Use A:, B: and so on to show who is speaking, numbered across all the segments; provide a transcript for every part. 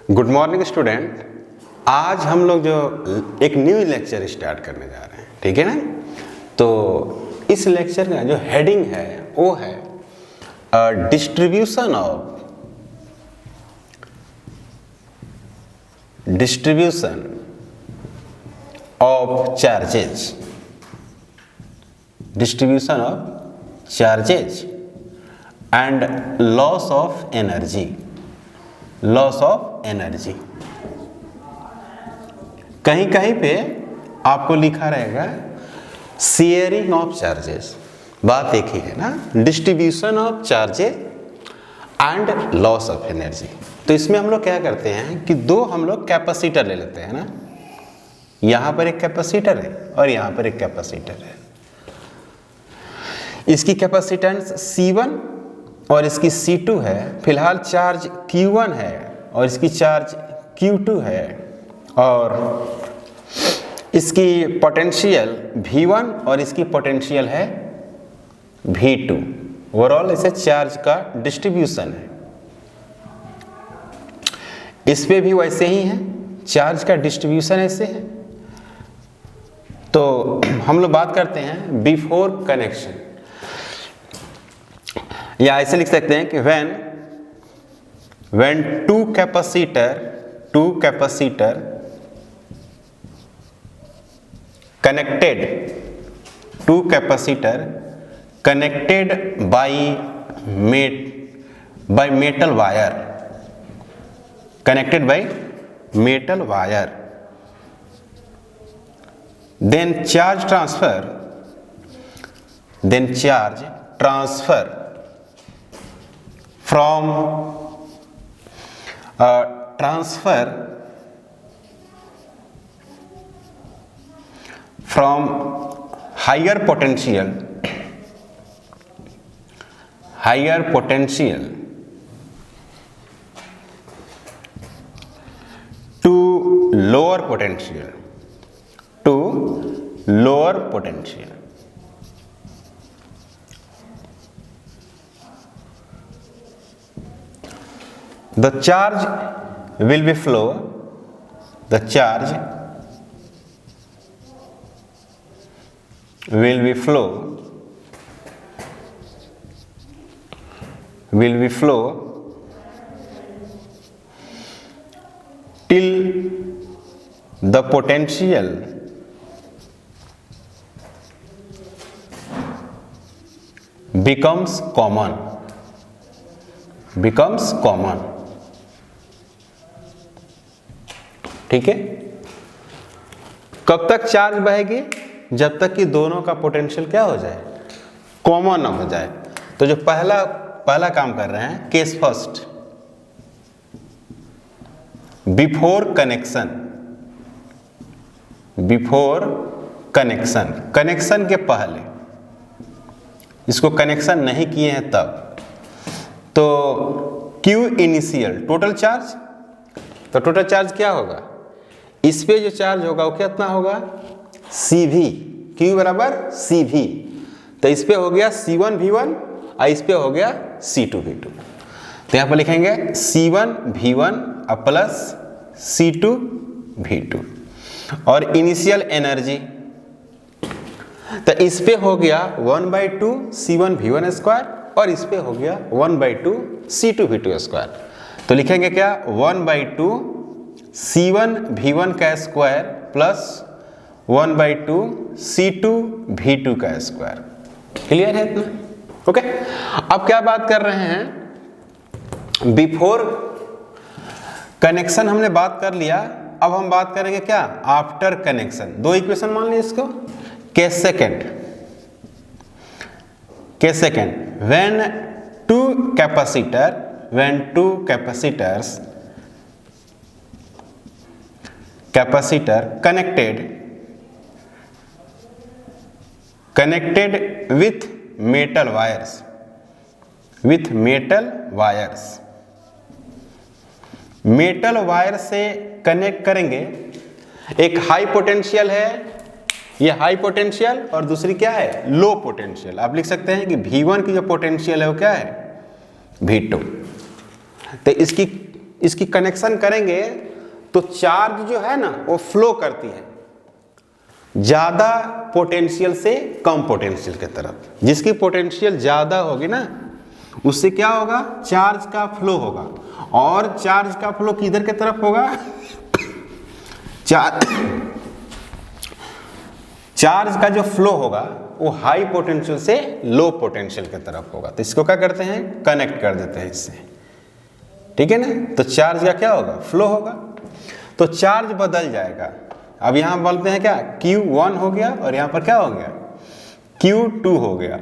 A: Good morning student. आज हम लोग जो एक न्यू लेक्चर स्टार्ट करने जा रहे हैं, ठीक है ना। तो इस लेक्चर का जो हेडिंग है वो है distribution of charges and loss of energy. कहीं कहीं पे आपको लिखा रहेगा शेयरिंग ऑफ चार्जेस, बात एक ही है ना, distribution of charges and loss of energy. तो इसमें हम लोग क्या करते हैं कि दो हम लोग कैपेसिटर ले लेते हैं ना, यहां पर एक कैपेसिटर है और यहां पर एक कैपेसिटर है। इसकी कैपेसिटेंस C1 और इसकी C2 है। फिलहाल चार्ज Q1 है और इसकी चार्ज Q2 है और इसकी पोटेंशियल V1 और इसकी पोटेंशियल है V2। ओवरऑल इसे चार्ज का डिस्ट्रीब्यूशन है। इस पे भी वैसे ही है, चार्ज का डिस्ट्रीब्यूशन ऐसे है। तो हम लोग बात करते हैं बिफोर कनेक्शन, या ऐसे लिख सकते हैं कि when two capacitor connected by metal wire, then charge transfer from higher potential to lower potential the charge will be flow till the potential becomes common। ठीक है। कब तक चार्ज बहेगी? जब तक कि दोनों का पोटेंशियल क्या हो जाए, कॉमन ना हो जाए। तो जो पहला काम कर रहे हैं, केस फर्स्ट, बिफोर कनेक्शन के पहले, इसको कनेक्शन नहीं किए हैं तब, तो Q इनिशियल टोटल चार्ज, तो टोटल चार्ज क्या होगा, इस पे जो चार्ज होगा वो कितना होगा, CV, Q बराबर CV। तो इस पे हो गया C1 V1 और इस पे हो गया C2 V2। तो यहाँ पर लिखेंगे C1 V1 plus C2 V2। और इनिशियल एनर्जी, तो इस पे हो गया 1/2 C1 V1 स्क्वायर और इस पे हो गया 1/2 C2 V2 स्क्वायर। तो लिखेंगे क्या, 1/2 C1 V1 का स्क्वायर प्लस 1/2 C2 V2 का स्क्वायर। क्लियर है इतना? ओके। अब क्या बात कर रहे हैं, बिफोर कनेक्शन हमने बात कर लिया, अब हम बात करेंगे क्या, आफ्टर कनेक्शन। दो इक्वेशन मान लीजिए इसको। Case second, when two capacitor connected with metal wires, metal wire से कनेक्ट करेंगे। एक हाई पोटेंशियल है, ये हाई पोटेंशियल, और दूसरी क्या है, लो पोटेंशियल। आप लिख सकते हैं कि V1 की जो पोटेंशियल है वो क्या है, V2। तो इसकी इसकी कनेक्शन करेंगे तो चार्ज जो है ना वो फ्लो करती है ज्यादा पोटेंशियल से कम पोटेंशियल की तरफ। जिसकी पोटेंशियल ज्यादा होगी ना उससे क्या होगा, चार्ज का फ्लो होगा। और चार्ज का फ्लो किधर की तरफ होगा, चार्ज का जो फ्लो होगा वो हाई पोटेंशियल से लो पोटेंशियल की तरफ होगा। तो इसको क्या करते हैं, कनेक्ट कर देते हैं इससे, ठीक है ना। तो चार्ज का क्या होगा, फ्लो होगा, तो चार्ज बदल जाएगा। अब यहां बोलते हैं क्या, Q1 हो गया और यहां पर क्या हो गया, Q2 हो गया,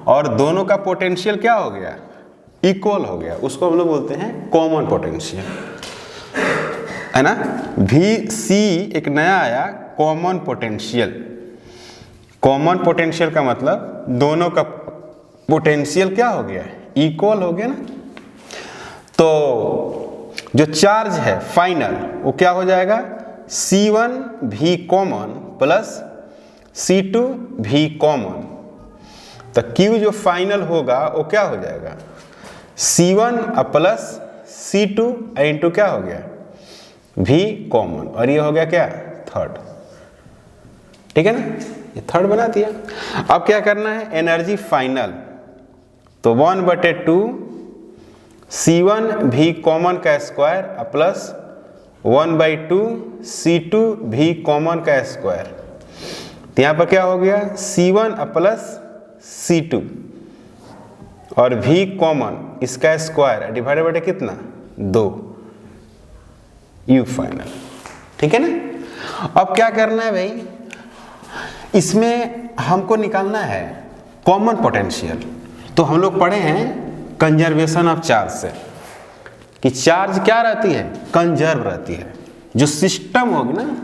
A: और दोनों का पोटेंशियल क्या हो गया, इक्वल हो गया। उसको हम लोग बोलते हैं कॉमन पोटेंशियल, है ना। VC एक नया आया, कॉमन पोटेंशियल। कॉमन पोटेंशियल का मतलब दोनों का पोटेंशियल क्या हो गया, इक्वल हो गया ना। तो जो चार्ज है फाइनल वो क्या हो जाएगा, C1 भी कॉमन प्लस C2 भी कॉमन। तो Q जो फाइनल होगा वो क्या हो जाएगा, C1 प्लस C2 इंटू क्या हो गया, भी कॉमन, और ये हो गया क्या, थर्ड, ठीक है ना, ये थर्ड बना दिया। अब क्या करना है, एनर्जी फाइनल, तो 1/2 C1 भी कॉमन का स्क्वायर प्लस 1/2 C2 भी कॉमन का स्क्वायर। तो यहाँ पर क्या हो गया, C1 प्लस C2 और भी कॉमन, इसका स्क्वायर डिवाइडेड बाय कितना, 2, U फाइनल, ठीक है ना। अब क्या करना है भाई, इसमें हमको निकालना है कॉमन पोटेंशियल। तो हम लोग पढ़े हैं कंजर्वेशन ऑफ चार्ज से कि चार्ज क्या रहती है, कंजर्व रहती है। जो सिस्टम होगी ना,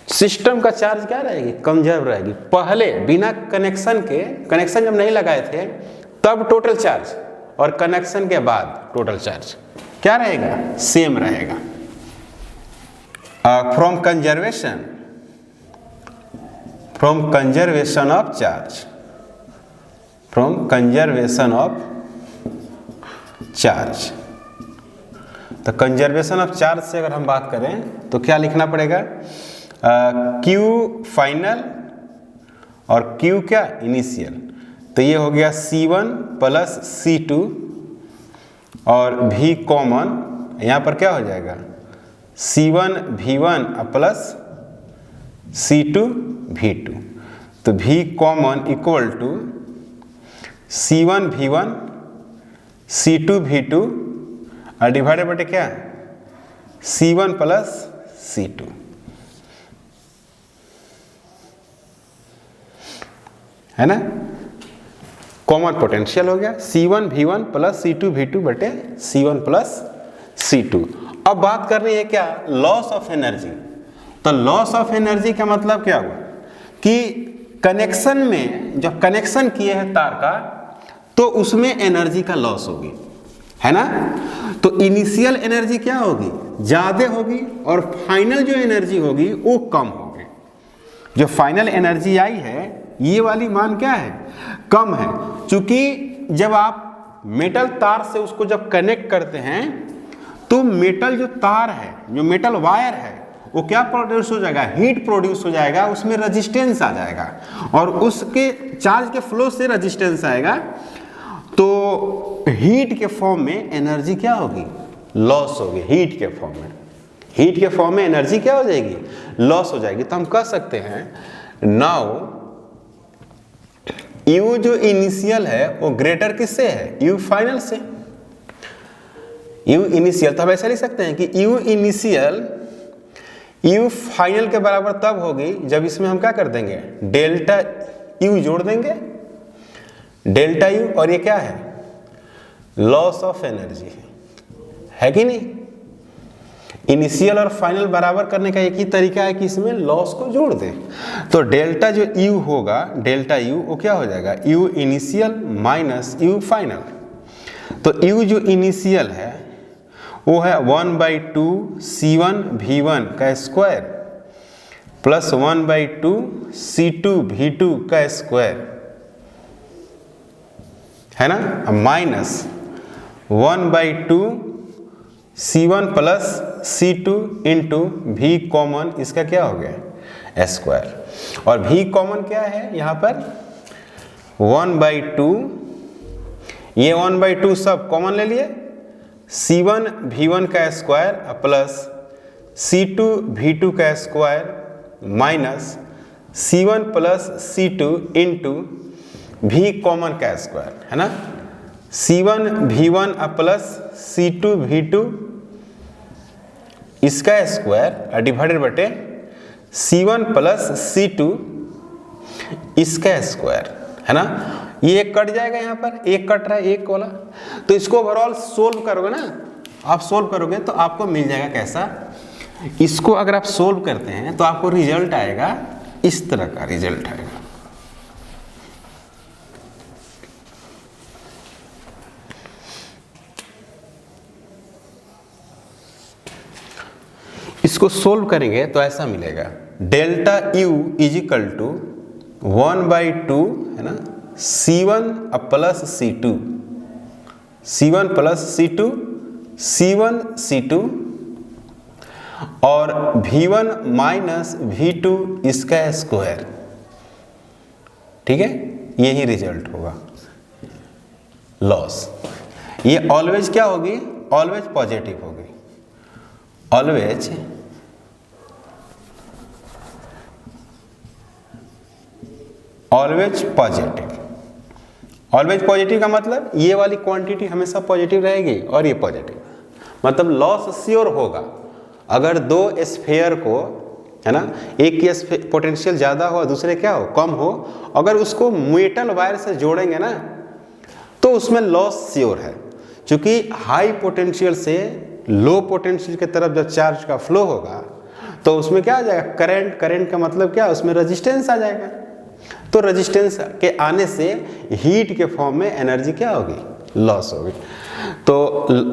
A: सिस्टम का चार्ज क्या रहेगी, कंजर्व रहेगी। पहले बिना कनेक्शन के, कनेक्शन जब नहीं लगाए थे तब टोटल चार्ज, और कनेक्शन के बाद टोटल चार्ज क्या रहेगा, सेम रहेगा। From conservation of charge, from conservation of charge. तो कंजर्वेशन ऑफ चार्ज से अगर हम बात करें तो क्या लिखना पड़ेगा, Q फाइनल और Q क्या, इनिशियल। तो ये हो गया C1 प्लस C2 और भी कॉमन, यहाँ पर क्या हो जाएगा, C1 V1 plus C2 V2। तो भी common equal to C1 V1 C2 V2 और डिवाइडेड बाय क्या, C1 प्लस C2, है ना। कॉमन पोटेंशियल हो गया C1 V1 plus C2 V2 बटे C1 प्लस C2। अब बात करनी है क्या, लॉस ऑफ एनर्जी। तो लॉस ऑफ एनर्जी का मतलब क्या हुआ कि कनेक्शन में जब कनेक्शन किए हैं तार का तो उसमें एनर्जी का लॉस होगी, है ना। तो इनिशियल एनर्जी क्या होगी, ज्यादा होगी, और फाइनल जो एनर्जी होगी वो कम होगी। जो फाइनल एनर्जी आई है ये वाली मान क्या है, कम है। क्योंकि जब आप मेटल तार से उसको जब कनेक्ट करते हैं तो मेटल जो तार है, जो मेटल वायर है, वो क्या प्रोड्यूस हो जाएगा, हीट प्रोड्यूस हो जाएगा, उसमें रेजिस्टेंस आ जाएगा, और उसके चार्ज के फ्लो से रेजिस्टेंस आएगा। तो हीट के फॉर्म में एनर्जी क्या होगी, लॉस होगी। हीट के फॉर्म में, हीट के फॉर्म में एनर्जी क्या हो जाएगी, लॉस हो जाएगी। तो हम कह सकते हैं नाउ U जो इनिशियल है वो ग्रेटर किससे है, U फाइनल से। U इनिशियल, तो हम ऐसा लिख सकते हैं कि U इनिशियल U फाइनल के बराबर तब होगी जब इसमें हम क्या कर देंगे, डेल्टा U जोड़ देंगे, डेल्टा U, और ये क्या है, लॉस ऑफ एनर्जी है कि नहीं। इनिशियल और फाइनल बराबर करने का एक ही तरीका है कि इसमें लॉस को जोड़ दें। तो डेल्टा जो U होगा, डेल्टा U वो क्या हो जाएगा, U initial minus U final. तो U जो इनिशियल है वो है 1/2 C1 V1 का स्क्वायर प्लस 1/2 C2 V2 का स्क्वायर, है ना, minus 1/2 C1 plus C2 into V common, इसका क्या हो गया स्क्वायर, और V कॉमन क्या है यहाँ पर 1/2, ये 1/2 सब कॉमन ले लिए, C1 V1 का स्क्वायर प्लस C2 V2 का square minus C1 plus C2 into V common का स्क्वायर, है ना, C1 V1 plus C2 V2 इसका स्क्वायर डिवाइडेड बटे C1 प्लस C2 इसका स्क्वायर, है ना। ये एक कट जाएगा, यहाँ पर एक कट रहा है, एक वाला, तो इसको ओवरऑल सोल्व करोगे ना, आप सोल्व करोगे तो आपको मिल जाएगा कैसा, इसको अगर आप सोल्व करते हैं तो आपको रिजल्ट आएगा इस तरह का रिजल्ट आएगा। इसको सोल्व करेंगे तो ऐसा मिलेगा, delta U is equal to 1/2, है ना, C1 plus C2, C1 plus C2, C1 C2 और V1 माइनस V2 इसका स्क्वायर, ठीक है, यही रिजल्ट होगा लॉस। ये ऑलवेज क्या होगी, ऑलवेज पॉजिटिव होगी, ऑलवेज पॉजिटिव। ऑलवेज पॉजिटिव का मतलब ये वाली क्वांटिटी हमेशा पॉजिटिव रहेगी और ये पॉजिटिव, मतलब लॉस श्योर होगा। अगर दो स्फीयर को, है ना, एक की पोटेंशियल ज़्यादा हो दूसरे क्या हो, कम हो, अगर उसको मेटल वायर से जोड़ेंगे ना तो उसमें लॉस श्योर है, क्योंकि हाई पोटेंशियल से लो पोटेंशियल की तरफ जब चार्ज का फ्लो होगा तो उसमें क्या आ जाएगा, करंट। करंट का मतलब क्या, उसमें रेजिस्टेंस आ जाएगा, तो रेजिस्टेंस के आने से हीट के फॉर्म में एनर्जी क्या होगी, लॉस होगी। तो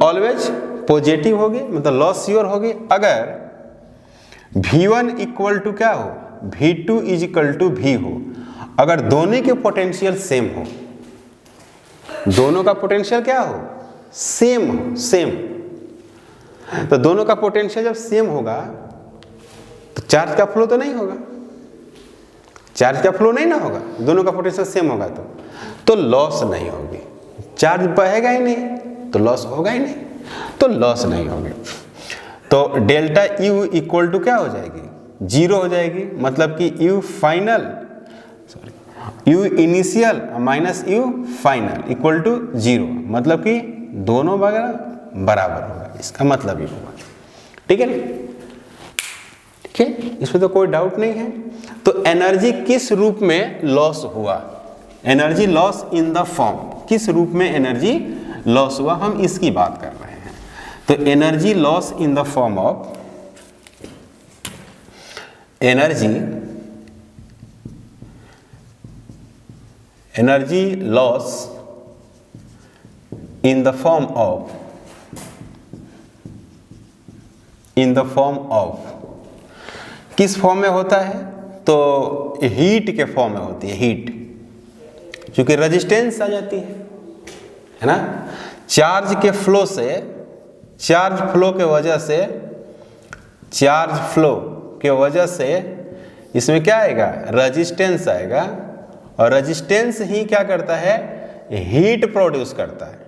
A: ऑलवेज पॉजिटिव होगी, मतलब लॉस श्योर होगी अगर V1 इक्वल टू क्या हो, V2 is equal to V हो, अगर दोनों के पोटेंशियल सेम हो, दोनों का पोटेंशियल क्या हो, सेम हो, सेम। तो दोनों का पोटेंशियल जब सेम होगा तो चार्ज का फ्लो तो नहीं होगा, चार्ज का फ्लो नहीं ना होगा, दोनों का पोटेंशियल सेम होगा तो लॉस नहीं होगी, चार्ज बहेगा ही नहीं तो लॉस होगा ही नहीं, तो लॉस नहीं होगी। तो डेल्टा U इक्वल टू क्या हो जाएगी, 0 हो जाएगी, मतलब कि U final, sorry U initial minus U final equal to 0, मतलब कि दोनों वगैरह बराबर होगा, इसका मतलब ये होगा, ठीक है, ठीक है, इसमें तो कोई डाउट नहीं है। तो एनर्जी किस रूप में लॉस हुआ, energy loss in the form, किस रूप में एनर्जी लॉस हुआ, हम इसकी बात कर रहे हैं। तो energy loss in the form of energy loss in the form of किस फॉर्म में होता है, तो हीट के फॉर्म में होती है, हीट, क्योंकि रेजिस्टेंस आ जाती है ना, चार्ज के फ्लो से, चार्ज फ्लो के वजह से इसमें क्या आएगा, रेजिस्टेंस आएगा, और रेजिस्टेंस ही क्या करता है, हीट प्रोड्यूस करता है,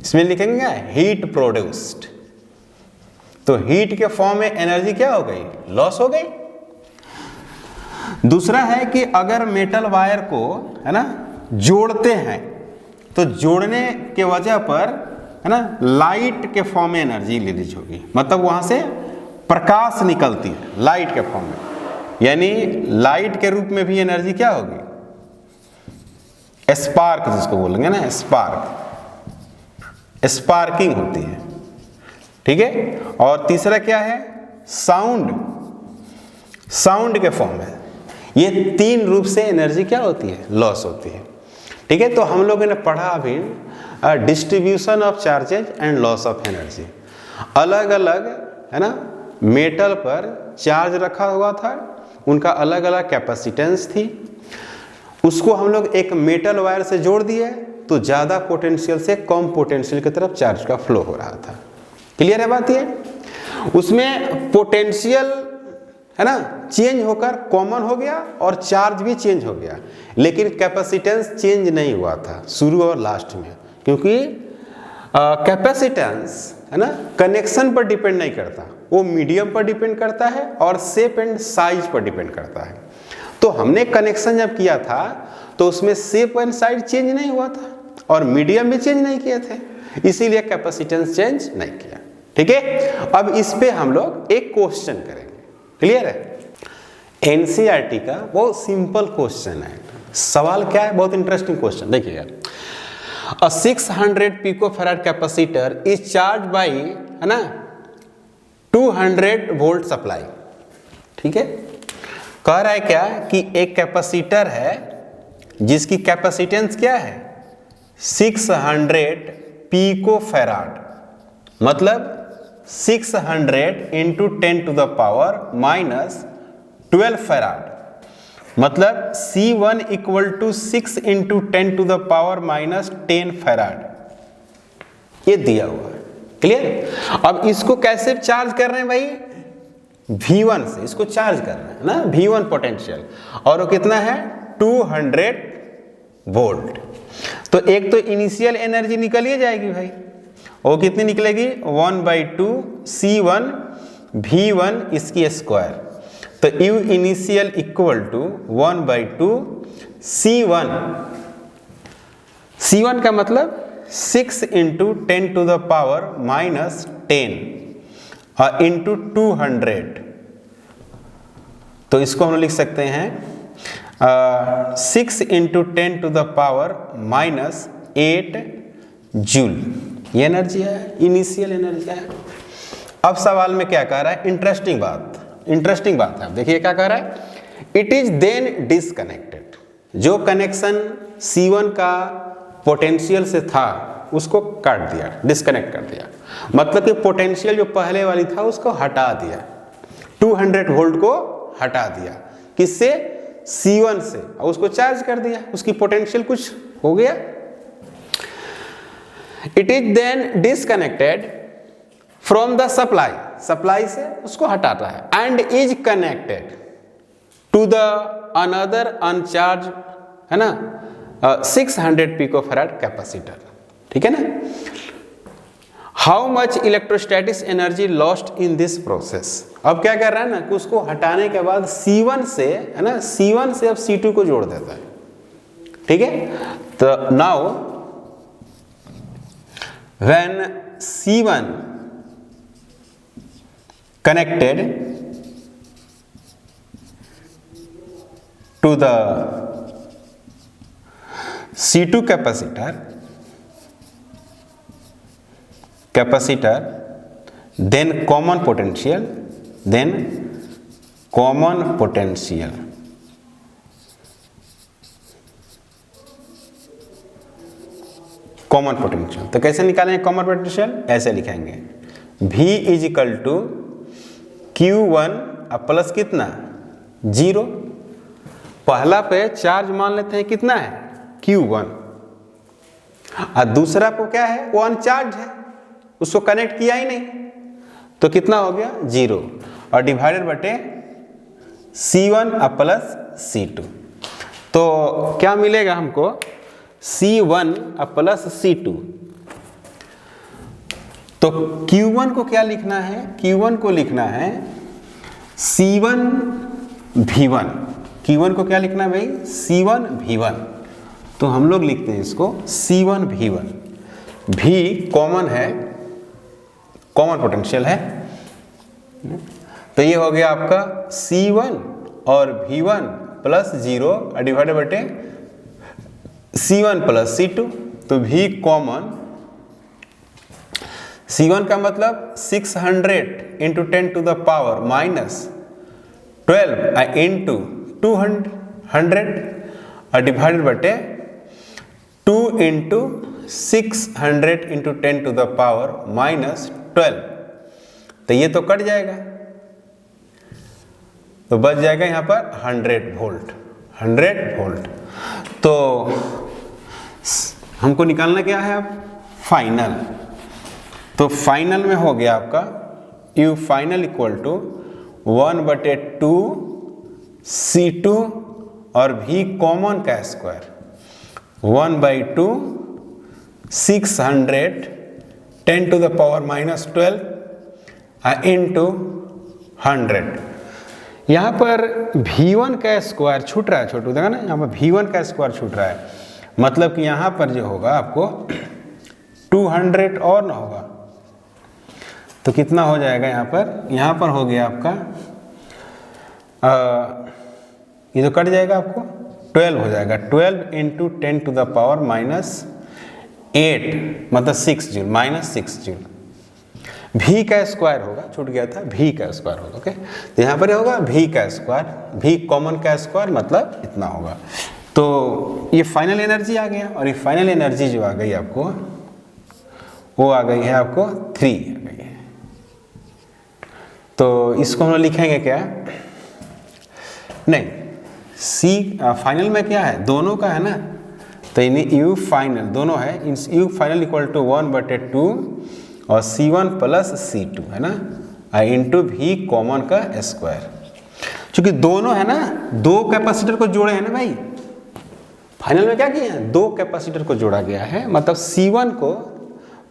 A: इसमें लिखेंगे क्या, हीट प्रोड्यूस्ड। तो हीट के फॉर्म में एनर्जी क्या हो गई, लॉस हो गई। दूसरा है कि अगर मेटल वायर को, है ना, जोड़ते हैं तो जोड़ने के वजह पर, है ना, लाइट के फॉर्म में एनर्जी रिलीज होगी, मतलब वहां से प्रकाश निकलती है लाइट के फॉर्म में, यानी लाइट के रूप में भी एनर्जी क्या होगी, स्पार्क जिसको बोलेंगे ना, स्पार्किंग होती है, ठीक है। और तीसरा क्या है, साउंड के फॉर्म में, ये तीन रूप से एनर्जी क्या होती है, लॉस होती है, ठीक है। तो हम लोगों ने पढ़ा अभी distribution of charges and loss of energy, अलग अलग, है ना, मेटल पर चार्ज रखा हुआ था, उनका अलग अलग कैपेसिटेंस थी, उसको हम लोग एक मेटल वायर से जोड़ दिए तो ज़्यादा पोटेंशियल से कम पोटेंशियल की तरफ चार्ज का फ्लो हो रहा था, क्लियर है बात ये? उसमें पोटेंशियल है ना चेंज होकर कॉमन हो गया और चार्ज भी चेंज हो गया, लेकिन कैपेसिटेंस चेंज नहीं हुआ था शुरू और लास्ट में, क्योंकि कैपेसिटेंस है ना कनेक्शन पर डिपेंड नहीं करता, वो मीडियम पर डिपेंड करता है और शेप एंड साइज पर डिपेंड करता है। तो हमने कनेक्शन जब किया था तो उसमें शेप एंड साइज चेंज नहीं हुआ था और मीडियम भी चेंज नहीं किए थे, इसीलिए कैपेसिटेंस चेंज नहीं किया। ठीक है, अब इस पे हम लोग एक क्वेश्चन करेंगे। क्लियर है? एनसीईआरटी का बहुत सिंपल क्वेश्चन है। सवाल क्या है? बहुत इंटरेस्टिंग क्वेश्चन, देखिएगा। A 600 picofarad capacitor is charged by है ना 200 वोल्ट सप्लाई। ठीक है, कह रहा है क्या कि एक कैपेसिटर है जिसकी कैपेसिटेंस क्या है 600 पिकोफैराड, मतलब 600 into 10 to the power minus 12 farad, मतलब C1 equal to 6 into 10 to the power minus 10 farad, ये दिया हुआ है। क्लियर? अब इसको कैसे चार्ज कर रहे हैं भाई? V1 से इसको चार्ज कर रहे हैं ना, V1 पोटेंशियल, और वो कितना है 200 वोल्ट। तो एक तो इनिशियल एनर्जी निकल ही जाएगी भाई, वो कितनी निकलेगी 1/2 C1 V1 इसकी स्क्वायर, तो U initial equal to 1/2 C1, C1 का मतलब 6 into 10 to the power minus 10 और इंटू 200, तो इसको हम लिख सकते हैं 6 into 10 to the power minus 8 joule, ये एनर्जी है, इनिशियल एनर्जी है। अब सवाल में क्या कह रहा है? इंटरेस्टिंग बात है। देखिए क्या कह रहा है, इट इज देन डिसकनेक्टेड, जो कनेक्शन C1 का पोटेंशियल से था उसको काट दिया, डिस्कनेक्ट कर दिया, मतलब कि पोटेंशियल जो पहले वाली था उसको हटा दिया, 200 वोल्ट को हटा दिया, किससे? C1 से, और उसको चार्ज कर दिया, उसकी पोटेंशियल कुछ हो गया। It is then disconnected from the supply से उसको हटाता है, and is connected to the another uncharge है ना 600 पिकोफैराड कैपेसिटर। ठीक है ना? How much electrostatics energy lost in this process. अब क्या कर रहा है ना कि उसको हटाने के बाद C1 से है ना, C1 से अब C2 को जोड़ देता है। ठीक है, तो now when C1 connected to the C2 capacitor, then common potential, तो कैसे निकालेंगे कॉमन पोटेंशियल? ऐसे लिखेंगे V is equal to Q1 plus कितना 0, पहला पे चार्ज मान लेते हैं कितना है Q1, और दूसरा को क्या है वो अनचार्ज है, उसको कनेक्ट किया ही नहीं, तो कितना हो गया 0, और डिवाइडेड बटे C1 प्लस C2, तो क्या मिलेगा हमको C1 प्लस C2। तो Q1 को क्या लिखना है? Q1 को लिखना है C1 V1, Q1 को क्या लिखना है भाई? C1 V1, तो हम लोग लिखते हैं इसको C1 V1, V कॉमन है, कॉमन पोटेंशियल है, तो ये हो गया आपका C1 और V1 प्लस 0 डिवाइडेड बटे C1 प्लस C2, तो V कॉमन, C1 का मतलब 600 into 10 to the power minus 12 into 200 और डिवाइडेड बटे 2 into 600 into 10 to the power minus 12, तो ये तो कट जाएगा, तो बच जाएगा यहाँ पर 100 वोल्ट। तो हमको निकालना क्या है अब? फाइनल तो फाइनल में हो गया आपका U final equal to 1/2 C2 और V कॉमन का square 1/2 600 10 to the power -12 into 100। यहाँ पर V1 का स्क्वायर छूट रहा है, छोटू देखा ना, यहाँ पर V1 का स्क्वायर छूट रहा है, मतलब कि यहाँ पर जो होगा आपको 200 और ना होगा तो कितना हो जाएगा यहाँ पर हो गया आपका ये तो कट जाएगा, आपको 12 हो जाएगा। 12 इंटू 10 to the power -8 मतलब 6 जूल -6 जूल। V का स्क्वायर होगा, छूट गया था, V का स्क्वायर होगा। ओके, तो यहाँ पर होगा V का स्क्वायर, V कॉमन का स्क्वायर मतलब इतना होगा। तो ये फाइनल एनर्जी आ गया, और ये फाइनल एनर्जी जो आ गई आपको वो आ गई है आपको 3 आ गई है। तो इसको हम लोग लिखेंगे क्या, नहीं C फाइनल में क्या है, दोनों का है ना, तो इन्हें U फाइनल दोनों है, U फाइनल इक्वल टू 1/2 और C1 प्लस C2 है ना, इंटू V कॉमन का स्क्वायर। क्योंकि दोनों है ना, दो कैपेसिटर को जोड़े हैं ना भाई, फाइनल में क्या किए हैं, दो कैपेसिटर को जोड़ा गया है, मतलब C1 को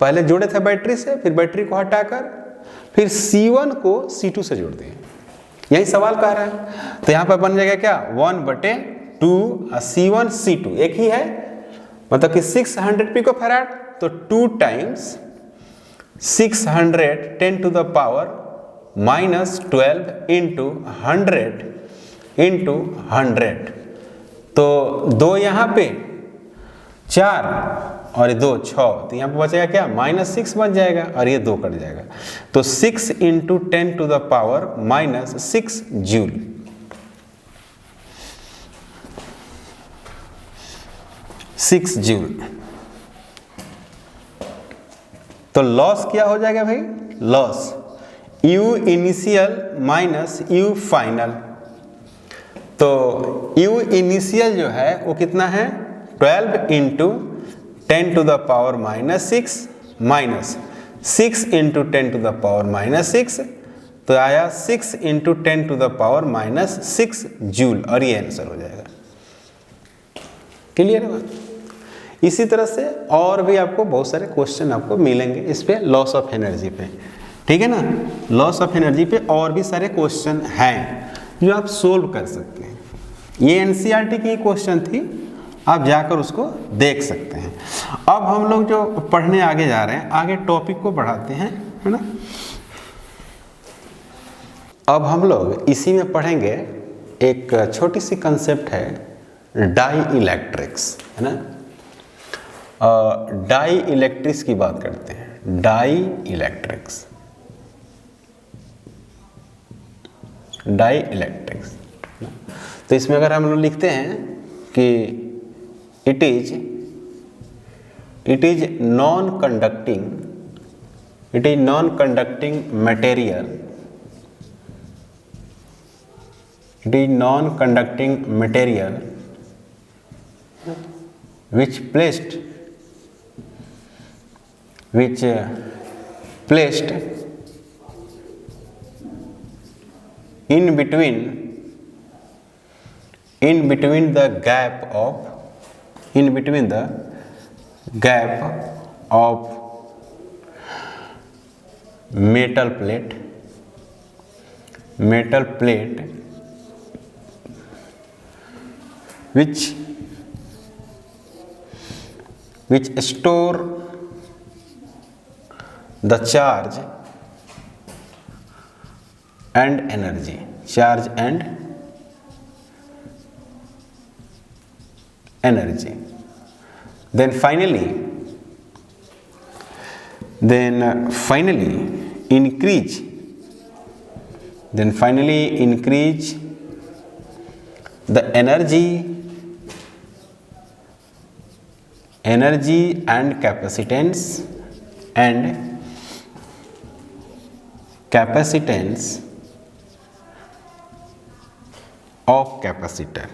A: पहले जोड़े थे बैटरी से, फिर बैटरी को हटाकर फिर C1 को C2 से जोड़ दिए, यही सवाल कह रहा है। तो यहाँ पर बन जाएगा क्या 1/2 C1 C2 एक ही है, मतलब कि 600 पिको फैराड, तो 2 times 600 10 to the power -12 into 100 तो 2 यहाँ पे 4 और ये 2 6, तो यहाँ पे बचेगा क्या -6 बच जाएगा, और ये 2 कट जाएगा, तो 6 into 10 to the power -6 joule. तो लॉस क्या हो जाएगा भाई, loss U initial minus U final. तो U इनिशियल जो है वो कितना है 12 into 10 to the power -6 minus 6 into 10 to the power -6, तो आया 6 into 10 to the power -6 joule, और ये आंसर हो जाएगा। क्लियर है बात। इसी तरह से और भी आपको बहुत सारे क्वेश्चन आपको मिलेंगे इस पे, लॉस ऑफ एनर्जी पे, ठीक है ना, लॉस ऑफ एनर्जी पे और भी सारे क्वेश्चन हैं जो आप सोल्व कर सकते हैं। ये एनसीईआरटी की क्वेश्चन थी, आप जाकर उसको देख सकते हैं। अब हम लोग जो पढ़ने आगे जा रहे हैं, आगे टॉपिक को बढ़ाते हैं, है ना। अब हम लोग इसी में पढ़ेंगे, एक छोटी सी कंसेप्ट है डाई इलेक्ट्रिक्स, है ना। डाई इलेक्ट्रिक्स की बात करते हैं, डाई इलेक्ट्रिक्स, डाई इलेक्ट्रिक्स। तो इसमें अगर हम लोग लिखते हैं कि it is non conducting material, it is non-conducting material which placed in between the gap of metal plate which store the charge and energy, then finally increase the energy and capacitance of capacitor,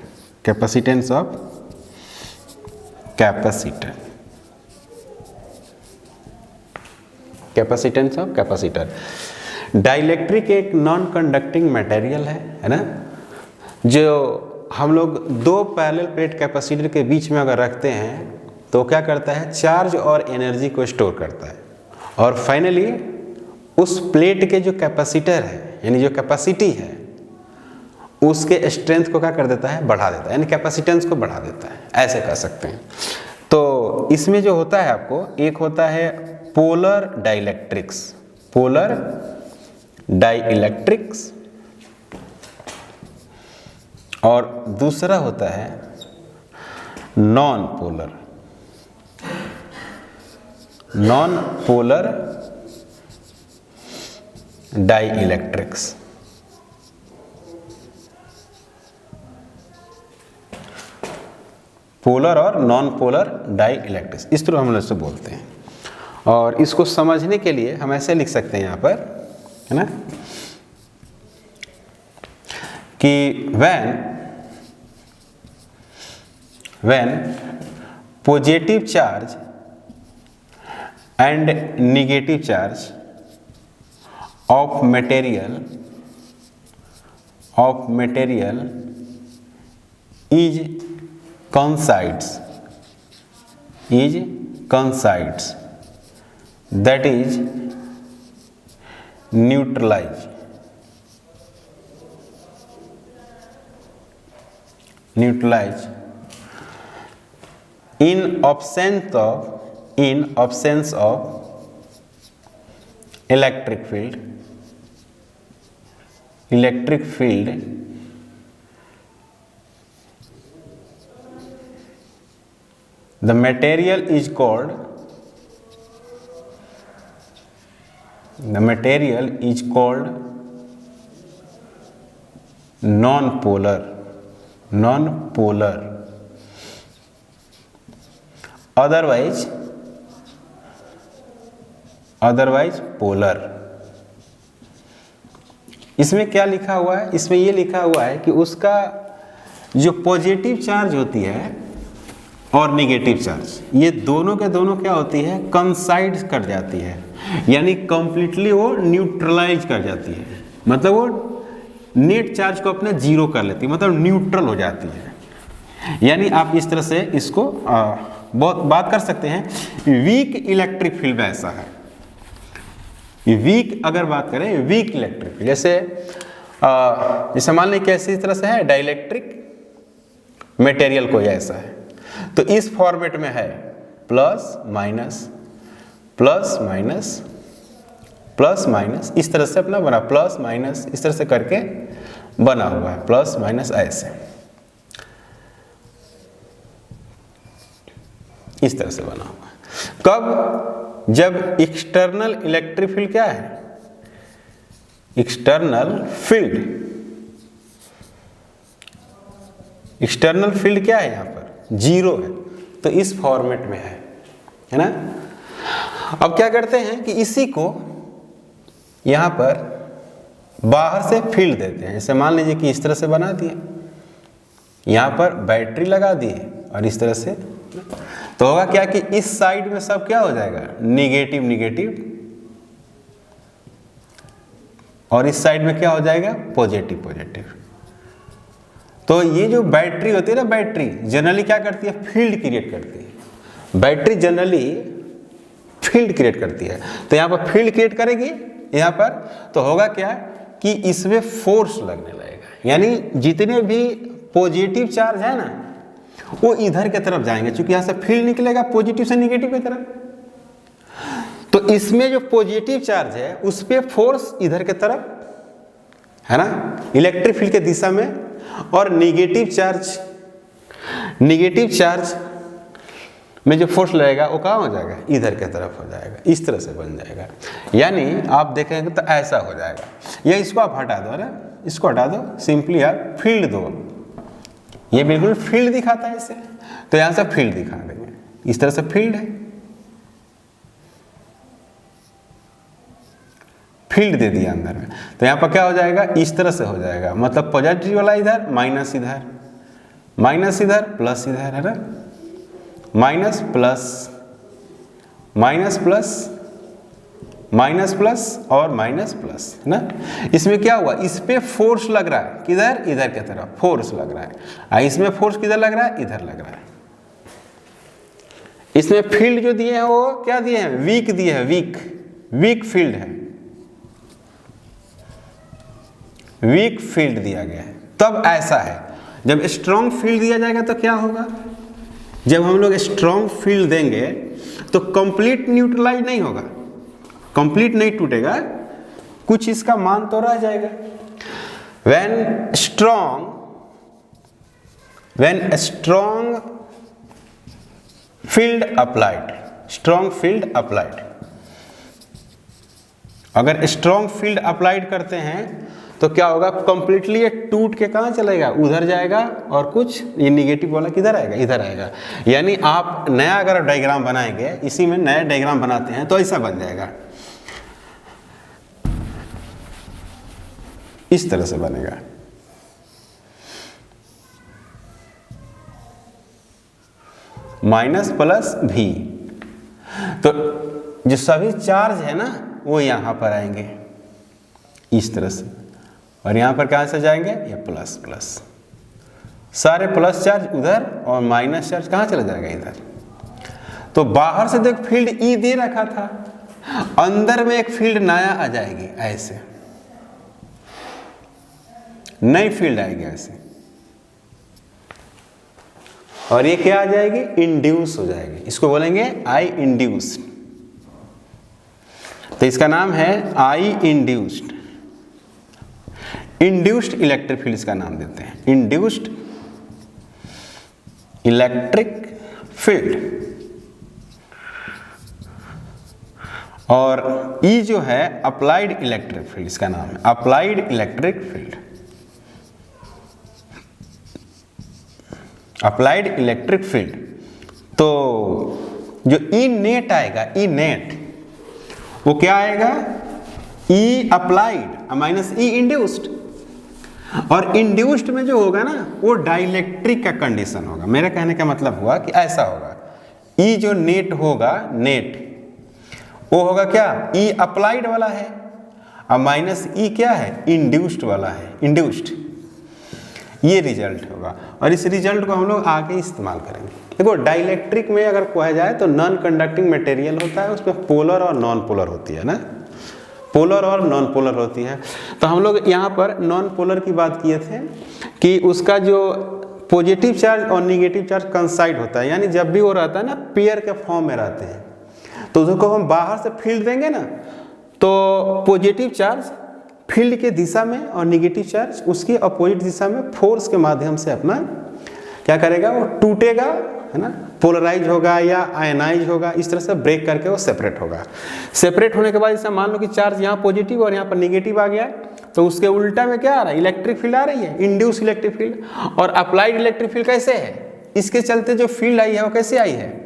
A: capacitance of capacitor. Dielectric एक non conducting material है ना, जो हम लोग दो parallel plate capacitor के बीच में अगर रखते हैं तो क्या करता है, चार्ज और एनर्जी को स्टोर करता है, और फाइनली उस प्लेट के जो कैपेसिटर है यानी जो कैपेसिटी है उसके स्ट्रेंथ को क्या कर देता है, बढ़ा देता है, यानी कैपेसिटेंस को बढ़ा देता है, ऐसे कह सकते हैं। तो इसमें जो होता है आपको, एक होता है पोलर डाइलेक्ट्रिक्स, पोलर डाइइलेक्ट्रिक्स, और दूसरा होता है non polar, non polar dielectrics. Polar और नॉन पोलर डाइइलेक्ट्रिक्स, इस तरह हम लोग इसे बोलते हैं। और इसको समझने के लिए हम ऐसे लिख सकते हैं यहाँ पर, है ना, कि when positive charge and negative charge of material is coincides, that is neutralize in absence of electric field, the material is called non-polar, otherwise polar। इसमें क्या लिखा हुआ है, इसमें ये लिखा हुआ है कि उसका जो पॉजिटिव चार्ज होती है और निगेटिव चार्ज, ये दोनों के दोनों क्या होती है, कंसाइड कर जाती है, यानी कंप्लीटली वो न्यूट्रलाइज कर जाती है, मतलब वो नेट चार्ज को अपने जीरो कर लेती है, मतलब न्यूट्रल हो जाती है। यानी आप इस तरह से इसको बहुत बात कर सकते हैं, वीक इलेक्ट्रिक फील्ड ऐसा है। वीक अगर बात करें, वीक इलेक्ट्रिक फील्ड जैसे मान लें कैसी तरह से है, डाइलेक्ट्रिक मटेरियल कोई ऐसा है, तो इस फॉर्मेट में है plus minus plus minus plus minus, इस तरह से अपना बना, प्लस माइनस इस तरह से करके बना हुआ है, प्लस माइनस ऐसे इस तरह से बना हुआ है। कब, जब एक्सटर्नल इलेक्ट्रिक फील्ड क्या है, एक्सटर्नल फील्ड क्या है यहाँ पर, जीरो है, तो इस फॉर्मेट में है ना। अब क्या करते हैं कि इसी को यहाँ पर बाहर से फील्ड देते हैं, जैसे मान लीजिए कि इस तरह से बना दिए, यहाँ पर बैटरी लगा दिए और इस तरह से, तो होगा क्या कि इस साइड में सब क्या हो जाएगा, निगेटिव निगेटिव, और इस साइड में क्या हो जाएगा, पॉजिटिव पॉजिटिव। तो ये जो बैटरी होती है ना, बैटरी जनरली क्या करती है, फील्ड क्रिएट करती है, बैटरी जनरली फील्ड क्रिएट करती है। तो यहाँ पर फील्ड क्रिएट करेगी यहाँ पर, तो होगा क्या कि इसमें फोर्स लगने लगेगा, यानी जितने भी पॉजिटिव चार्ज है ना वो इधर की तरफ जाएंगे, क्योंकि यहाँ से फील्ड निकलेगा पॉजिटिव से निगेटिव की तरफ। तो इसमें जो पॉजिटिव चार्ज है उस पर फोर्स इधर की तरफ है ना, इलेक्ट्रिक फील्ड के दिशा में, और निगेटिव चार्ज में जो फोर्स लगेगा वो कहाँ हो जाएगा, इधर की तरफ हो जाएगा, इस तरह से बन जाएगा। यानी आप देखेंगे तो ऐसा हो जाएगा, या इसको आप हटा दो, अरे इसको हटा दो, सिंपली आप फील्ड दो, ये बिल्कुल फील्ड दिखाता है इसे, तो यहाँ से फील्ड दिखा देंगे, इस तरह से फील्ड है, फील्ड दे दिया अंदर में, तो यहाँ पर क्या हो जाएगा, इस तरह से हो जाएगा, मतलब पॉजिटिव वाला इधर, माइनस इधर, माइनस इधर, प्लस इधर, है ना, माइनस प्लस माइनस प्लस और माइनस प्लस, है ना। इसमें क्या हुआ, इस पे फोर्स लग रहा है, किधर, इधर की तरफ फोर्स लग रहा है। इसमें फोर्स किधर लग रहा है, इधर लग रहा है। इसमें फील्ड जो दिए हैं वो क्या दिए हैं, वीक दिए हैं, वीक फील्ड है, वीक फील्ड दिया गया है। तब ऐसा है, जब स्ट्रॉन्ग फील्ड दिया जाएगा तो क्या होगा, जब हम लोग स्ट्रॉन्ग फील्ड देंगे तो कंप्लीट न्यूट्रलाइज नहीं होगा, कंप्लीट नहीं टूटेगा, कुछ इसका मान तो रह जाएगा। when strong field applied, अगर स्ट्रॉन्ग फील्ड अप्लाइड करते हैं तो क्या होगा, कंप्लीटली ये टूट के कहाँ चलेगा, उधर जाएगा, और कुछ ये निगेटिव वाला किधर आएगा, इधर आएगा। यानी आप नया अगर डायग्राम बनाएंगे, इसी में नया डायग्राम बनाते हैं तो ऐसा बन जाएगा, इस तरह से बनेगा। माइनस प्लस भी, तो जो सभी चार्ज है ना वो यहां पर आएंगे इस तरह से, और यहां पर कहां से जाएंगे, ये प्लस प्लस, सारे प्लस चार्ज उधर और माइनस चार्ज कहां चला जाएगा, इधर। तो बाहर से देख फील्ड ई दे रखा था, अंदर में एक फील्ड नया आ जाएगी, ऐसे नई फील्ड आएगी ऐसे, और ये क्या आ जाएगी, इंड्यूस हो जाएगी, इसको बोलेंगे आई इंड्यूस्ड। तो इसका नाम है आई इंड्यूस्ड, इंड्यूस्ड इलेक्ट्रिक फील्ड इसका नाम देते हैं, इंड्यूस्ड इलेक्ट्रिक फील्ड। और ई जो है अप्लाइड इलेक्ट्रिक फील्ड, इसका नाम है applied electric field, applied electric field. तो जो ई नेट आएगा, ई नेट वो क्या आएगा, ई अप्लाइड माइनस ई इंड्यूस्ड, और इंड्यूस्ड में जो होगा ना वो डाइलेक्ट्रिक का कंडीशन होगा। मेरे कहने का मतलब हुआ कि ऐसा होगा, ई जो नेट होगा, नेट वो होगा क्या, ई अप्लाइड वाला है, और माइनस ई क्या है, इंड्यूस्ड वाला है, इंड्यूस्ड। ये रिजल्ट होगा, और इस रिजल्ट को हम लोग आगे इस्तेमाल करेंगे। देखो डाइलेक्ट्रिक में अगर कहा जाए तो नॉन कंडक्टिंग मटेरियल होता है, उसमें पोलर और नॉन पोलर होती है ना, पोलर और नॉन पोलर होती है। तो हम लोग यहाँ पर नॉन पोलर की बात किए थे कि उसका जो पॉजिटिव चार्ज और निगेटिव चार्ज कंसाइड होता है, यानी जब भी वो रहता है ना पेयर के फॉर्म में रहते हैं, तो उसको हम बाहर से फील्ड देंगे ना, तो पॉजिटिव चार्ज फील्ड के दिशा में और निगेटिव चार्ज उसकी अपोजिट दिशा में फोर्स के माध्यम से अपना क्या करेगा, वो टूटेगा, है ना, पोलराइज होगा या आयनाइज होगा, इस तरह से ब्रेक करके वो सेपरेट होगा। सेपरेट होने के बाद जैसे मान लो कि चार्ज यहाँ पॉजिटिव और यहाँ पर निगेटिव आ गया, तो उसके उल्टा में क्या आ रहा है, इलेक्ट्रिक फील्ड आ रही है, इंड्यूस इलेक्ट्रिक फील्ड। और अप्लाइड इलेक्ट्रिक फील्ड कैसे है, इसके चलते जो फील्ड आई है वो कैसे आई है,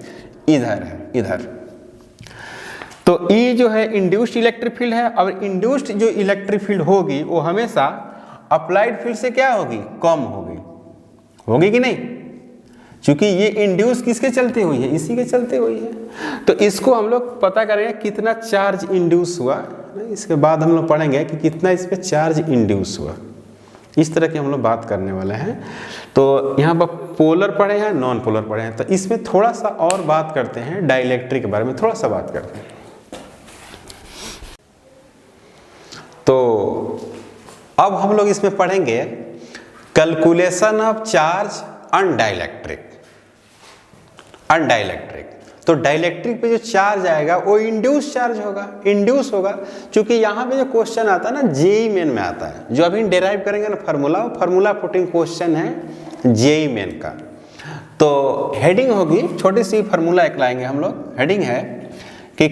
A: इधर है, इधर। तो ई जो है इंड्यूस्ड इलेक्ट्रिक फील्ड है, और इंड्यूस्ड जो इलेक्ट्रिक फील्ड होगी वो हमेशा अप्लाइड फील्ड से क्या होगी, कम होगी, होगी कि नहीं, क्योंकि ये इंड्यूस किसके चलते हुई है, इसी के चलते हुई है। तो इसको हम लोग पता करेंगे कितना चार्ज इंड्यूस हुआ, इसके बाद हम लोग पढ़ेंगे कि कितना इस पे चार्ज इंड्यूस हुआ, इस तरह की हम लोग बात करने वाले हैं। तो यहाँ पर पोलर पढ़े हैं, नॉन पोलर पढ़े हैं, तो इसमें थोड़ा सा और बात करते हैं, डाइलेक्ट्रिक के बारे में थोड़ा सा बात करते हैं। तो अब हम लोग इसमें पढ़ेंगे calculation of charge on dielectric. On dielectric, तो डाइलेक्ट्रिक पे जो चार्ज आएगा वो इंड्यूस चार्ज होगा, इंड्यूस होगा, क्योंकि यहाँ पे जो क्वेश्चन आता है ना जेई मेन में आता है, जो अभी डेराइव करेंगे ना फार्मूला, वो फार्मूला पुटिंग क्वेश्चन है जेई मेन का। तो हेडिंग होगी, छोटी सी फार्मूला एक लाएंगे हम लोग, हेडिंग है कि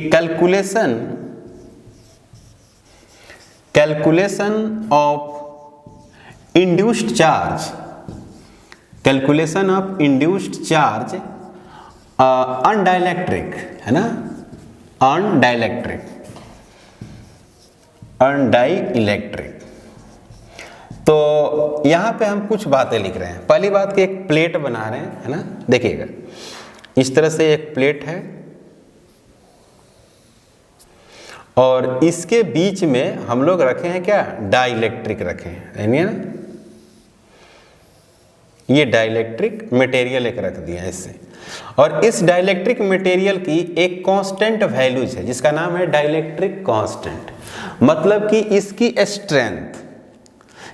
A: calculation of induced charge, calculation of induced charge on dielectric, है ना, अनडाइलेक्ट्रिक, अनडाइलेक्ट्रिक। तो यहां पे हम कुछ बातें लिख रहे हैं। पहली बात कि एक प्लेट बना रहे हैं, है ना, देखिएगा इस तरह से एक प्लेट है और इसके बीच में हम लोग रखे हैं क्या, डाइलेक्ट्रिक रखे हैं, है नहीं ना, ये डाइलेक्ट्रिक मटेरियल एक रख दिया है इससे। और इस डाइलेक्ट्रिक मटेरियल की एक कांस्टेंट वैल्यूज है जिसका नाम है डाइलेक्ट्रिक कांस्टेंट। मतलब कि इसकी स्ट्रेंथ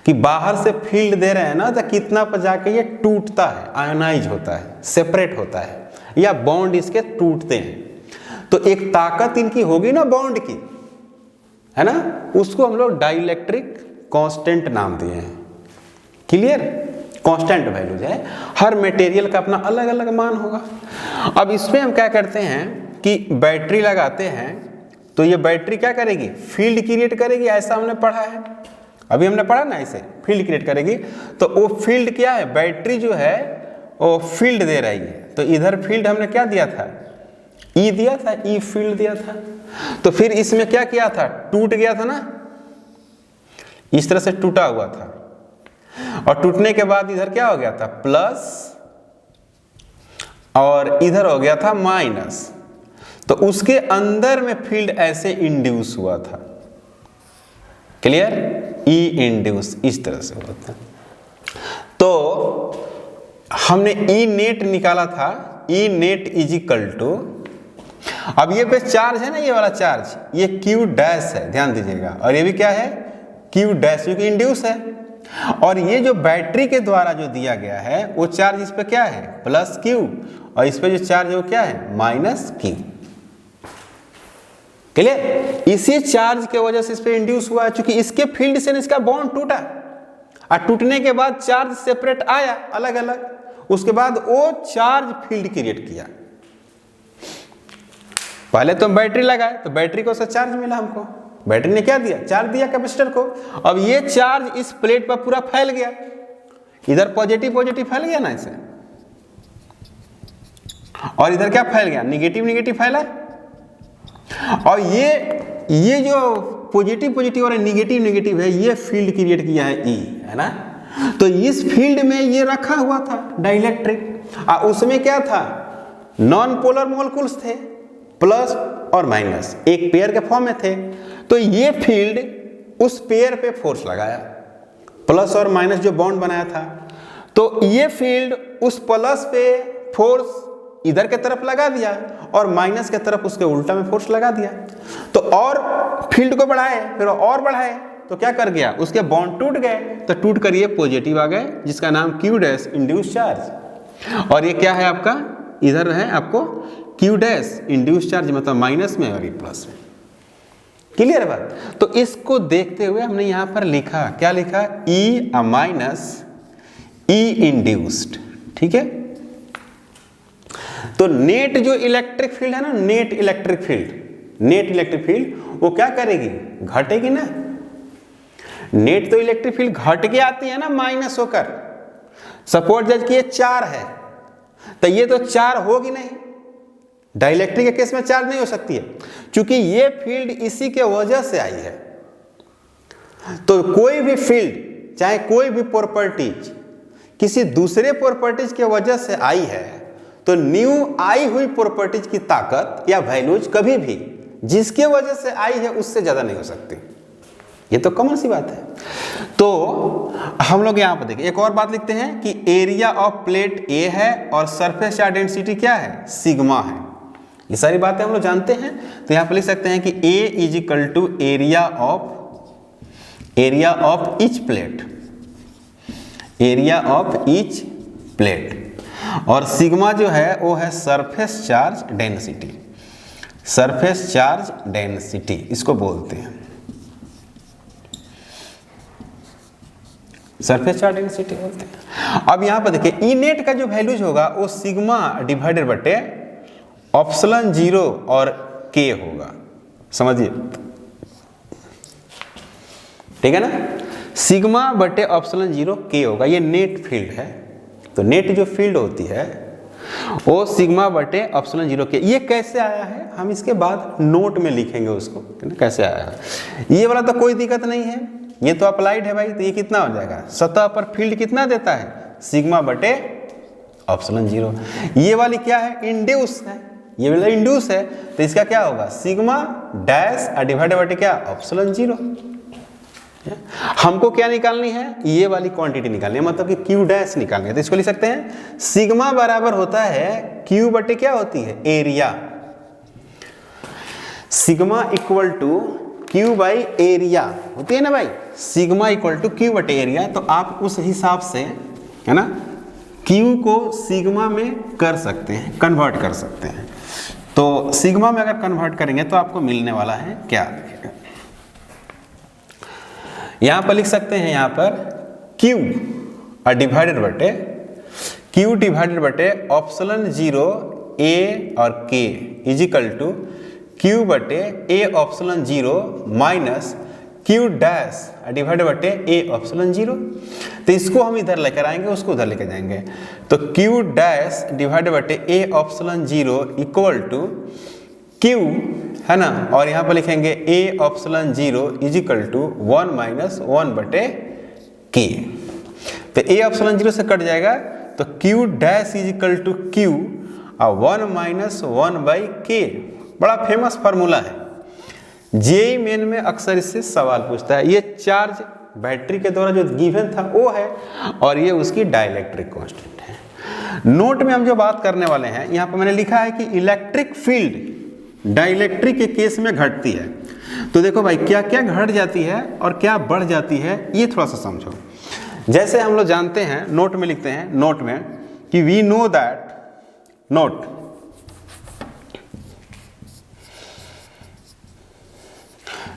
A: कि बाहर से फील्ड दे रहे हैं ना, तो कितना पर जाके ये टूटता है, आयोनाइज होता है, सेपरेट होता है, या बॉन्ड इसके टूटते हैं। तो एक ताकत इनकी होगी ना बॉन्ड की, है ना, उसको हम लोग डाइलेक्ट्रिक कांस्टेंट नाम दिए हैं। क्लियर, कांस्टेंट वैल्यूज है, हर मटेरियल का अपना अलग अलग मान होगा। अब इसमें हम क्या करते हैं कि बैटरी लगाते हैं, तो ये बैटरी क्या करेगी, फील्ड क्रिएट करेगी, ऐसा हमने पढ़ा है, अभी हमने पढ़ा ना, ऐसे फील्ड क्रिएट करेगी। तो वो फील्ड क्या है, बैटरी जो है वो फील्ड दे रही है। तो इधर फील्ड हमने क्या दिया था, ई दिया था, ई फील्ड दिया था। तो फिर इसमें क्या किया था, टूट गया था ना, इस तरह से टूटा हुआ था, और टूटने के बाद इधर क्या हो गया था, प्लस, और इधर हो गया था माइनस। तो उसके अंदर में फील्ड ऐसे इंड्यूस हुआ था। क्लियर, ई इंड्यूस इस तरह से हुआ था। तो हमने ई नेट निकाला था, E net is equal to, अब ये पे चार्ज है ना, ये वाला चार्ज, ये क्यू डैश है, ध्यान दीजिएगा, और ये भी क्या है, क्यू डैश, क्योंकि इंड्यूस है। और ये जो बैटरी के द्वारा जो दिया गया है वो चार्ज इस पे क्या है, प्लस क्यू, और इस पे जो चार्ज है वो क्या है, माइनस क्यू। क्लियर, इसी चार्ज के वजह से इस पे इंड्यूस हुआ है, क्योंकि इसके फील्ड से इसका बॉन्ड टूटा, और टूटने के बाद चार्ज सेपरेट आया अलग अलग, उसके बाद वो चार्ज फील्ड क्रिएट किया। पहले तो हम बैटरी लगाए, तो बैटरी को से चार्ज मिला हमको, बैटरी ने क्या दिया, चार्ज दिया कैपेसिटर को। अब ये चार्ज इस प्लेट पर पूरा फैल गया, इधर पॉजिटिव पॉजिटिव फैल गया ना ऐसे, और इधर क्या फैल गया, निगेटिव निगेटिव फैला। और ये जो पॉजिटिव पॉजिटिव और निगेटिव निगेटिव है, ये फील्ड क्रिएट किया है ई, है ना। तो इस फील्ड में ये रखा हुआ था डाइलेक्ट्रिक, और उसमें क्या था, नॉन पोलर मोलेक्युल्स थे, प्लस और माइनस एक पेयर के फॉर्म में थे। तो ये फील्ड उस पेयर पे फोर्स लगाया, प्लस और माइनस जो बॉन्ड बनाया था, तो ये फील्ड उस प्लस पे फोर्स इधर के तरफ लगा दिया, और माइनस के तरफ उसके उल्टा में फोर्स लगा दिया। तो और फील्ड को बढ़ाए, फिर और बढ़ाए, तो क्या कर गया, उसके बॉन्ड टूट गए, तो टूट कर ये पॉजिटिव आ गए, जिसका नाम क्यू डैश इंड्यूस चार्ज। और ये क्या है आपका, इधर है आपको क्यू डैश इंड्यूस चार्ज, मतलब माइनस में और ये प्लस में। क्लियर है बात। तो इसको देखते हुए हमने यहां पर लिखा, क्या लिखा, ई माइनस ई इंड्यूस्ड, ठीक है। तो नेट जो इलेक्ट्रिक फील्ड है ना, नेट इलेक्ट्रिक फील्ड वो क्या करेगी, घटेगी ना। नेट तो इलेक्ट्रिक फील्ड घट के आती है ना, माइनस होकर। सपोज जज कि ये 4 है, तो ये तो 4 होगी नहीं, डाइलेक्ट्रिक के केस में चार्ज नहीं हो सकती है, क्योंकि ये फील्ड इसी के वजह से आई है। तो कोई भी फील्ड, चाहे कोई भी प्रॉपर्टीज किसी दूसरे प्रॉपर्टीज के वजह से आई है, तो न्यू आई हुई प्रॉपर्टीज की ताकत या वैल्यूज कभी भी जिसके वजह से आई है उससे ज्यादा नहीं हो सकती। ये तो कॉमन सी बात है। तो हम लोग यहां पर देखिए, एक और बात लिखते हैं कि एरिया ऑफ प्लेट ए है और सरफेस चार्ज डेंसिटी क्या है, सिग्मा है। ये सारी बातें हम लोग जानते हैं। तो यहां पर लिख सकते हैं कि A is equal to area of each plate, area of each plate, और सिग्मा जो है वो है surface charge density, surface charge density इसको बोलते हैं, सरफेस चार्ज डेंसिटी बोलते हैं। अब यहां पर देखिए, ई नेट का जो वैल्यूज होगा वो सिग्मा डिवाइडेड बटे ऑप्सिलन 0 और के होगा, समझिए, ठीक है ना। सिग्मा बटे ऑप्सिलन 0 के होगा, ये नेट फील्ड है। तो नेट जो फील्ड होती है वो सिग्मा बटे ऑप्सिलन 0 के। ये कैसे आया है हम इसके बाद नोट में लिखेंगे उसको, कैसे आया है। ये वाला तो कोई दिक्कत नहीं है, ये तो अप्लाइड है भाई। तो ये कितना हो जाएगा, सतह पर फील्ड कितना देता है, सिग्मा बटे ऑप्सिलन 0। ये वाली क्या है, इंड्यूस है, ये वाला इंड्यूस है, तो इसका क्या होगा सिग्मा डैश डिवाइडेड बाय क्या एप्सिलॉन जीरो। हमको क्या निकालनी है, ये वाली क्वांटिटी निकालनी है, मतलब कि क्यू डैश निकालनी है। तो इसको लिख सकते हैं सिग्मा बराबर होता है क्यू बटे क्या होती है area, sigma equal to Q by area होती है ना भाई, सिग्मा इक्वल टू क्यू बटे एरिया। तो आप उस हिसाब से है ना क्यू को सिग्मा में कर सकते हैं, कन्वर्ट कर सकते हैं। तो सिग्मा में अगर कन्वर्ट करेंगे तो आपको मिलने वाला है क्या, यहां पर लिख सकते हैं, यहां पर क्यू डिवाइडेड बटे एप्सिलॉन जीरो ए और के इजिकल टू क्यू बटे A epsilon zero minus Q dash divided बटे ए एप्सिलॉन जीरो। तो इसको हम इधर लेकर आएंगे, उसको उधर लेकर जाएंगे। तो क्यू डैश डिवाइडेड बटे A epsilon zero equal to Q है ना, और यहाँ पर लिखेंगे A epsilon zero equal to 1 minus 1 बटे के। तो ए एप्सिलॉन जीरो से कट जाएगा, तो Q dash equal to Q और 1 माइनस 1 बाई के। बड़ा फेमस फार्मूला है, जेईई मेन में अक्सर इससे सवाल पूछता है। ये चार्ज बैटरी के द्वारा जो गिवन था वो है, और ये उसकी डाइलेक्ट्रिक कांस्टेंट है। नोट में हम जो बात करने वाले हैं, यहाँ पर मैंने लिखा है कि इलेक्ट्रिक फील्ड डाइलेक्ट्रिक के केस में घटती है। तो देखो भाई क्या क्या घट जाती है और क्या बढ़ जाती है, ये थोड़ा सा समझो। जैसे हम लोग जानते हैं, नोट में लिखते हैं, नोट में कि we know that, note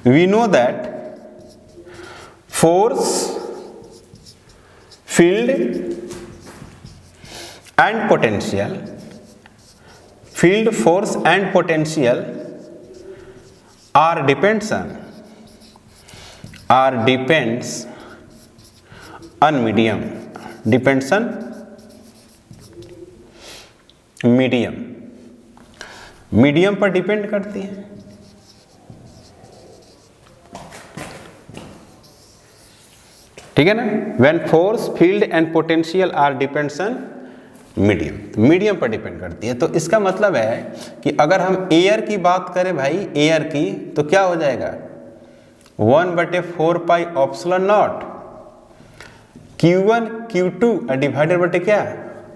A: we know that force, field and potential, field, force and potential are depends on medium, depends on medium पर डिपेंड करती है। ठीक है ना, when force, field and potential are depends on medium, medium पर depend करती है। तो इसका मतलब है कि अगर हम एयर की बात करें भाई, एयर की, तो क्या हो जाएगा 1/4 pi epsilon not Q1 Q2 divided बटे क्या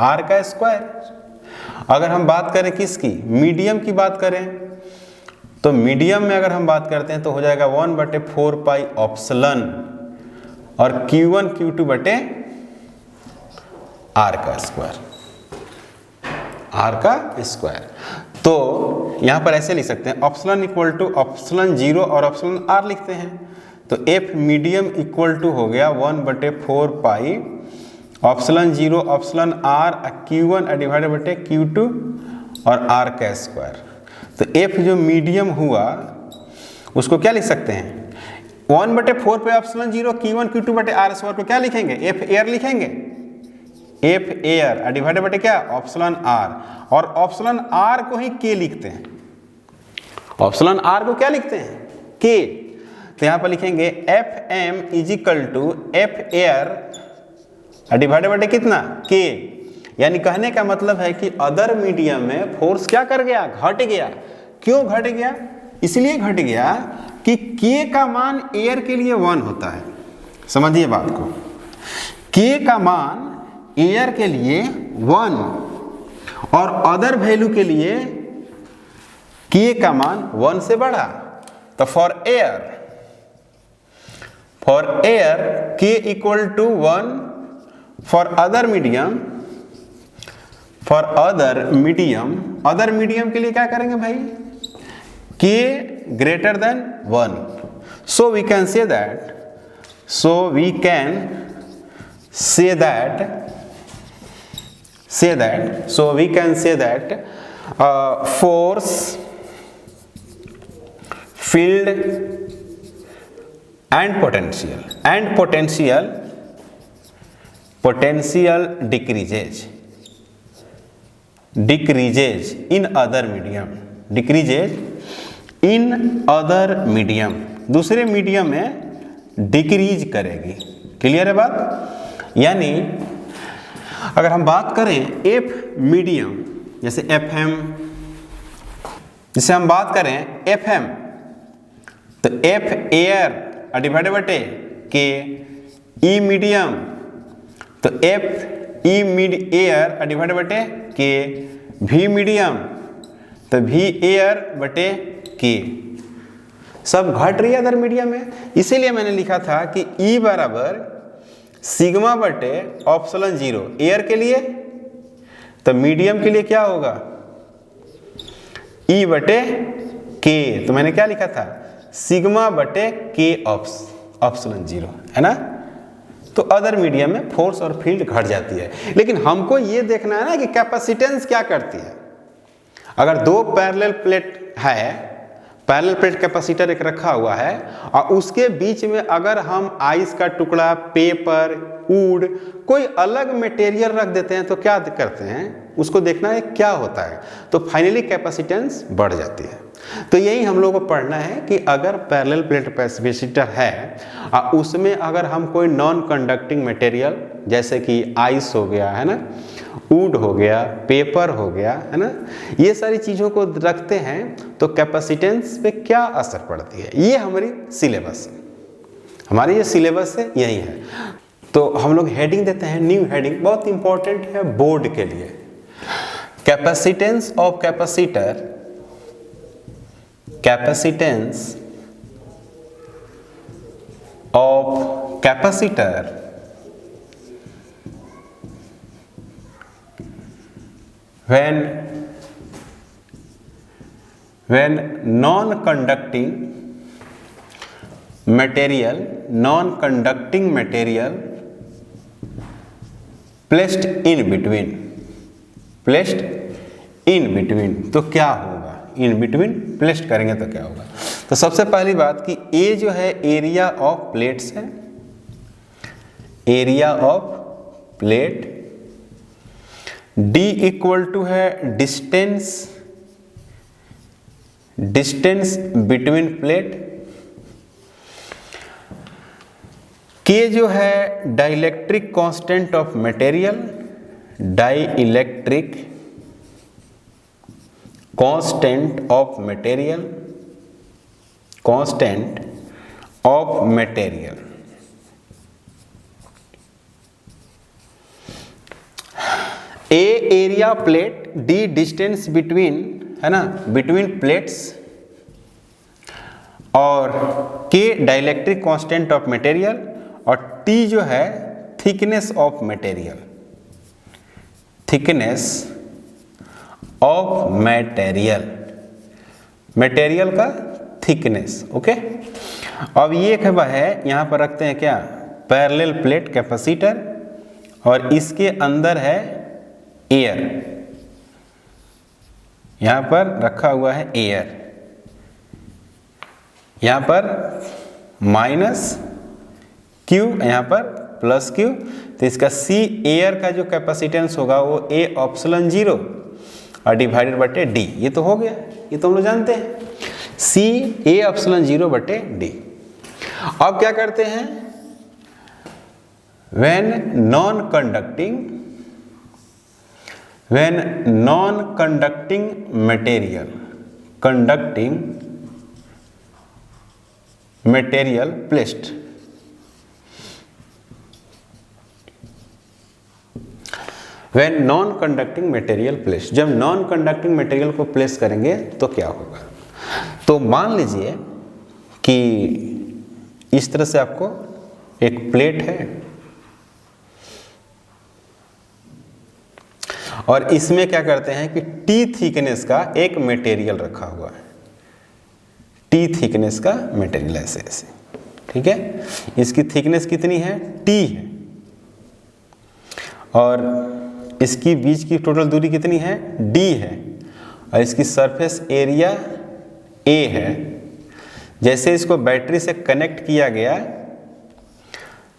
A: R का स्क्वायर। अगर हम बात करें किसकी, मीडियम की बात करें, तो मीडियम में अगर हम बात करते हैं तो हो जाएगा 1/4 पाई एप्सिलॉन और Q1 Q2 बटे R का स्क्वायर, R का स्क्वायर। तो यहां पर ऐसे लिख सकते हैं epsilon equal to epsilon zero और एप्सिलॉन R लिखते हैं। तो F मीडियम इक्वल टू हो गया 1/4 pi epsilon zero epsilon R Q1 divided बटे Q2 और R का स्क्वायर। तो F जो मीडियम हुआ उसको क्या लिख सकते हैं, 1/4 पे एप्सिलॉन जीरो Q1 Q2 बटे R स्क्वायर को क्या लिखेंगे, F एयर लिखेंगे, F एयर डिवाइडेड बटे क्या एप्सिलॉन R, और एप्सिलॉन R को ही K लिखते हैं, एप्सिलॉन R को क्या लिखते हैं K। तो यहां पर लिखेंगे FM equal to F air divided बटे कितना K। यानी कहने का मतलब है कि अदर मीडियम में फोर्स क्या कर गया, घट गया। क्यों घट गया, इसलिए घट गया कि K का मान एयर के लिए 1 होता है, समझिए बात को, K का मान एयर के लिए 1 और अदर वैल्यू के लिए K का मान 1 से बढ़ा। तो for air K equal to 1, for other medium other medium के लिए क्या करेंगे भाई, K greater than 1. So we can say that force, field and potential decreases in other medium, दूसरे मीडियम में डिक्रीज करेगी। क्लियर है बात। यानी अगर हम बात करें F मीडियम, जैसे FM जिसे हम बात करें FM, तो F एयर डिवाइडेड बटे के E मीडियम, तो F E mid air divided बटे के V मीडियम, तो V एयर बटे के। सब घट रही है अदर मीडियम में, इसीलिए मैंने लिखा था कि E बराबर सिग्मा बटे ऑप्सलन 0 एयर के लिए, तो मीडियम के लिए क्या होगा E बटे के। तो मैंने क्या लिखा था सिग्मा बटे के ऑप्सलन 0, है ना। तो अदर मीडियम में फोर्स और फील्ड घट जाती है, लेकिन हमको ये देखना है ना कि कैपेसिटेंस क्या करती है। अगर दो पैरेलल प्लेट है, पैरेलल प्लेट कैपेसिटर एक रखा हुआ है, और उसके बीच में अगर हम आइस का टुकड़ा, पेपर, वुड, कोई अलग मटेरियल रख देते हैं तो क्या करते हैं, उसको देखना है क्या होता है। तो फाइनली कैपेसिटेंस बढ़ जाती है। तो यही हम लोगों को पढ़ना है कि अगर पैरेलल प्लेट कैपेसिटर है और उसमें अगर हम कोई नॉन कंडक्टिंग मटेरियल जैसे कि आइस हो गया, है ना, वुड हो गया, पेपर हो गया, है ना, ये सारी चीज़ों को रखते हैं तो कैपेसिटेंस पे क्या असर पड़ती है, ये हमारी सिलेबस है, हमारी ये सिलेबस है, यही है। तो हम लोग हेडिंग देते हैं, न्यू हेडिंग बहुत इंपॉर्टेंट है बोर्ड के लिए। Capacitance of capacitor, capacitance of capacitor when non-conducting material placed in between, तो क्या होगा, इन बिटवीन प्लेस्ड करेंगे तो क्या होगा। तो सबसे पहली बात कि ए जो है एरिया ऑफ प्लेट्स है, area of plate, D equal to है डिस्टेंस बिटवीन प्लेट, K जो है dielectric constant of material, dielectric constant of material, constant of material. A area plate, D distance between, है ना, between plates, और K dielectric constant of material, और T जो है thickness of material, thickness of material, material का thickness. Okay, अब ये है यहाँ पर रखते हैं क्या, पैरेलल प्लेट कैपेसिटर, और इसके अंदर है एयर, यहां पर रखा हुआ है एयर, यहां पर माइनस क्यू, यहां पर प्लस क्यू, तो इसका सी एयर का जो कैपेसिटेंस होगा वो ए ऑप्सलन 0 और डिवाइडेड बटे डी। ये तो हो गया, ये तो हम लोग जानते हैं, सी ए ऑप्सलन 0 बटे डी। अब क्या करते हैं, when non conducting material placed, when non conducting material placed, जब नॉन कंडक्टिंग मटेरियल को प्लेस करेंगे तो क्या होगा। तो मान लीजिए कि इस तरह से आपको एक प्लेट है और इसमें क्या करते हैं कि टी थिकनेस का एक मटेरियल रखा हुआ है, टी थिकनेस का मटेरियल, ऐसे ऐसे, ठीक है। इसकी थिकनेस कितनी है, टी है, और इसकी बीच की टोटल दूरी कितनी है, डी है, और इसकी सरफेस एरिया ए है। जैसे इसको बैटरी से कनेक्ट किया गया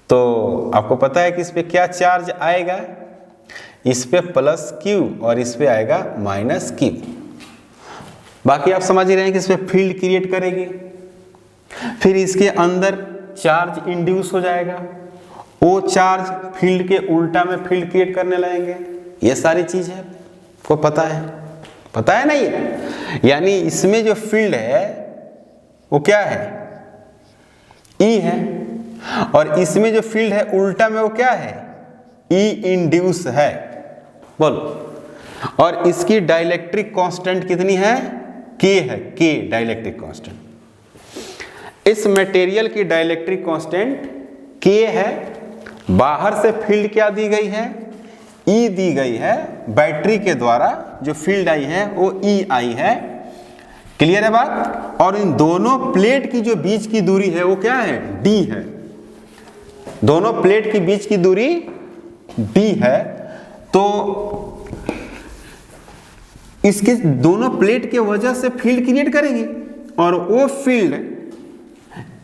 A: तो आपको पता है कि इस पे क्या चार्ज आएगा, इस पे प्लस क्यू और इस पे आएगा माइनस क्यू। बाकी आप समझ ही रहे हैं कि इस पे फील्ड क्रिएट करेगी, फिर इसके अंदर चार्ज इंड्यूस हो जाएगा, वो चार्ज फील्ड के उल्टा में फील्ड क्रिएट करने लगेंगे। ये सारी चीज है, को पता है, पता है ना ये, यानी इसमें जो फील्ड है वो क्या है, ई है, और इसमें जो फील्ड है उल्टा में वो क्या है, ई इंड्यूस है। बोलो, और इसकी डाइलेक्ट्रिक कांस्टेंट कितनी है, के है, के डाइलेक्ट्रिक कांस्टेंट। इस मटेरियल की डाइलेक्ट्रिक कांस्टेंट के है, बाहर से फील्ड क्या दी गई है, ई दी गई है, बैटरी के द्वारा जो फील्ड आई है वो ई आई है। क्लियर है बात। और इन दोनों प्लेट की जो बीच की दूरी है वो क्या है, डी है। दोनों प्लेट की बीच की दूरी डी है। तो इसके दोनों प्लेट के वजह से फील्ड क्रिएट करेगी, और वो फील्ड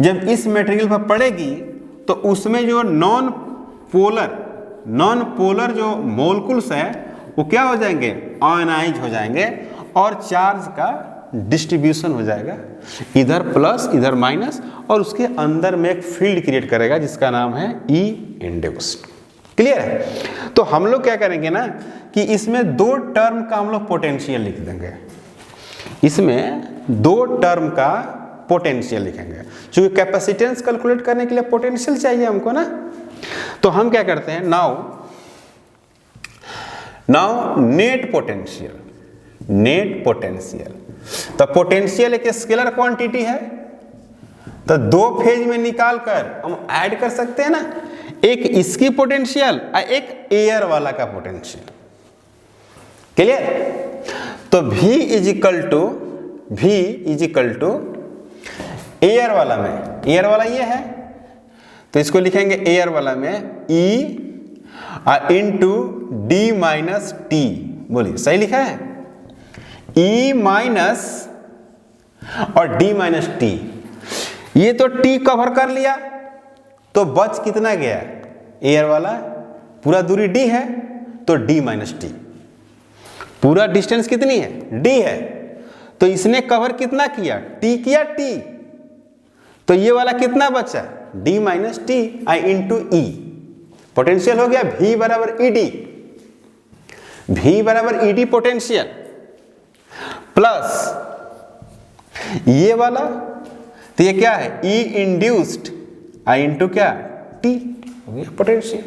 A: जब इस मटेरियल पर पड़ेगी तो उसमें जो नॉन पोलर जो मोलकुल्स हैं वो क्या हो जाएंगे, आयनाइज हो जाएंगे, और चार्ज का डिस्ट्रीब्यूशन हो जाएगा, इधर प्लस इधर माइनस, और उसके अंदर में एक फील्ड क्रिएट करेगा जिसका नाम है ई इंड्यूस्ड। क्लियर है। तो हम लोग क्या करेंगे ना कि इसमें दो टर्म का हम लोग पोटेंशियल लिख देंगे, इसमें दो टर्म का पोटेंशियल लिखेंगे, क्योंकि कैपेसिटेंस कैलकुलेट करने के लिए पोटेंशियल चाहिए हमको ना। तो हम क्या करते हैं, नाउ नेट पोटेंशियल। तो पोटेंशियल एक स्केलर क्वांटिटी है, तो दो फेज में निकाल कर हम ऐड कर सकते हैं ना, एक इसकी पोटेंशियल और एक एयर वाला का पोटेंशियल। क्लियर। तो V is equal to air वाला में, एयर वाला ये है तो इसको लिखेंगे एयर वाला में E into D minus T. बोलिए सही लिखा है, E माइनस और डी माइनस टी। ये तो T कवर कर लिया तो बच कितना गया, एयर वाला पूरा दूरी D है तो D माइनस टी, पूरा डिस्टेंस कितनी है, D है, तो इसने कवर कितना किया, T किया T, तो ये वाला कितना बचा, D minus T I into E. Potential हो गया V बराबर ईडी, V बराबर ईडी पोटेंशियल, प्लस ये वाला, तो ये क्या है, E इंड्यूस्ड आई इंटू क्या, T हो गया पोटेंशियल।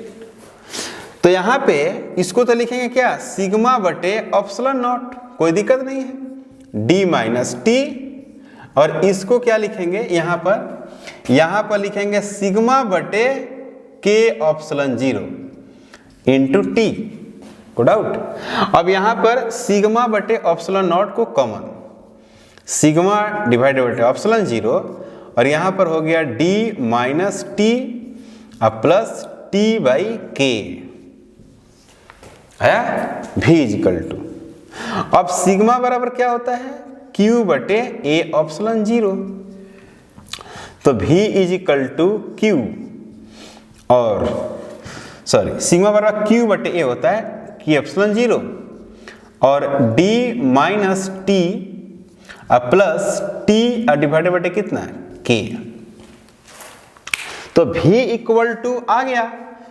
A: तो यहां पे इसको तो लिखेंगे क्या, सिग्मा बटे एप्सिलॉन नॉट, कोई दिक्कत नहीं है, D माइनस टी, और इसको क्या लिखेंगे यहां पर लिखेंगे सिग्मा बटे के एप्सिलॉन जीरो इंटू टी, को डाउट। अब यहां पर सिग्मा बटे एप्सिलॉन नॉट को कॉमन, सिग्मा डिवाइडेड बटे एप्सिलॉन जीरो, और यहां पर हो गया D minus T plus T by के है, V इजिकल टू। अब सिग्मा बराबर क्या होता है, Q बटे ए एप्सिलॉन जीरो, तो V इजिकल टू Q, और सॉरी सिग्मा बराबर Q बटे ए होता है कि एप्सिलॉन जीरो, और D minus T plus T divided बटे कितना है, K। तो V इक्वल टू आ गया,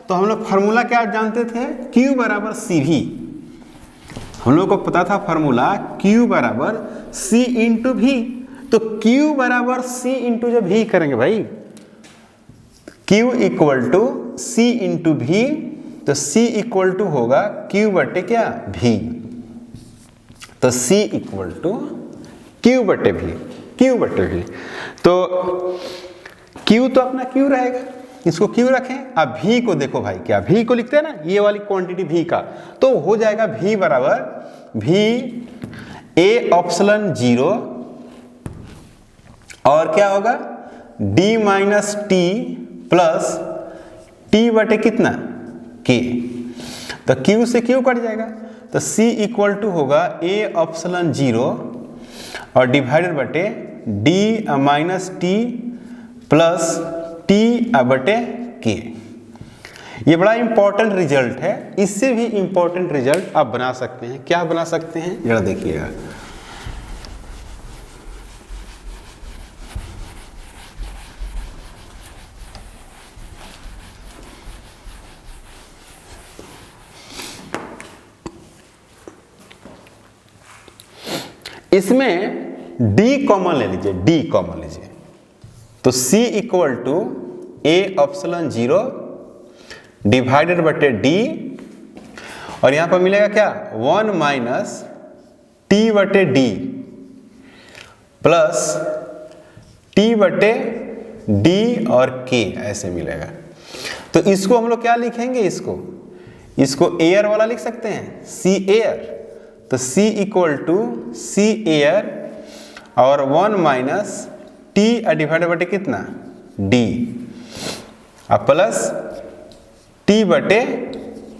A: तो हम लोग फार्मूला क्या जानते थे, Q बराबर CV, हम लोग को पता था फार्मूला Q बराबर C इंटू V। तो Q बराबर C इंटू जब V करेंगे भाई, Q equal to C into V, तो C इक्वल टू होगा Q बटे क्या, V, तो C इक्वल टू Q बटे V, Q बटे V। तो Q तो अपना Q रहेगा, इसको Q रखें। अब V को देखो भाई, क्या V को लिखते हैं ना, ये वाली क्वांटिटी V का, तो हो जाएगा V बराबर V ए एप्सिलॉन जीरो, और क्या होगा D minus T plus T बटे कितना, K, तो Q से Q कट जाएगा, तो C इक्वल टू होगा ए एप्सिलॉन जीरो और डिवाइडेड बटे D minus T plus T बटे K। ये बड़ा इंपॉर्टेंट रिजल्ट है, इससे भी इंपॉर्टेंट रिजल्ट आप बना सकते हैं। क्या बना सकते हैं, जरा देखिएगा। इसमें डी कॉमन ले लीजिए, डी कॉमन लीजिए, तो C equal to A epsilon 0 divided बटे डी, और यहां पर मिलेगा क्या 1 माइनस टी बटे डी प्लस टी बटे डी और के, ऐसे मिलेगा। तो इसको हम लोग क्या लिखेंगे, इसको एयर वाला लिख सकते हैं, सी एयर। तो C equal to C air और 1 माइनस टी डिवाइडेड बटे कितना डी और प्लस टी बटे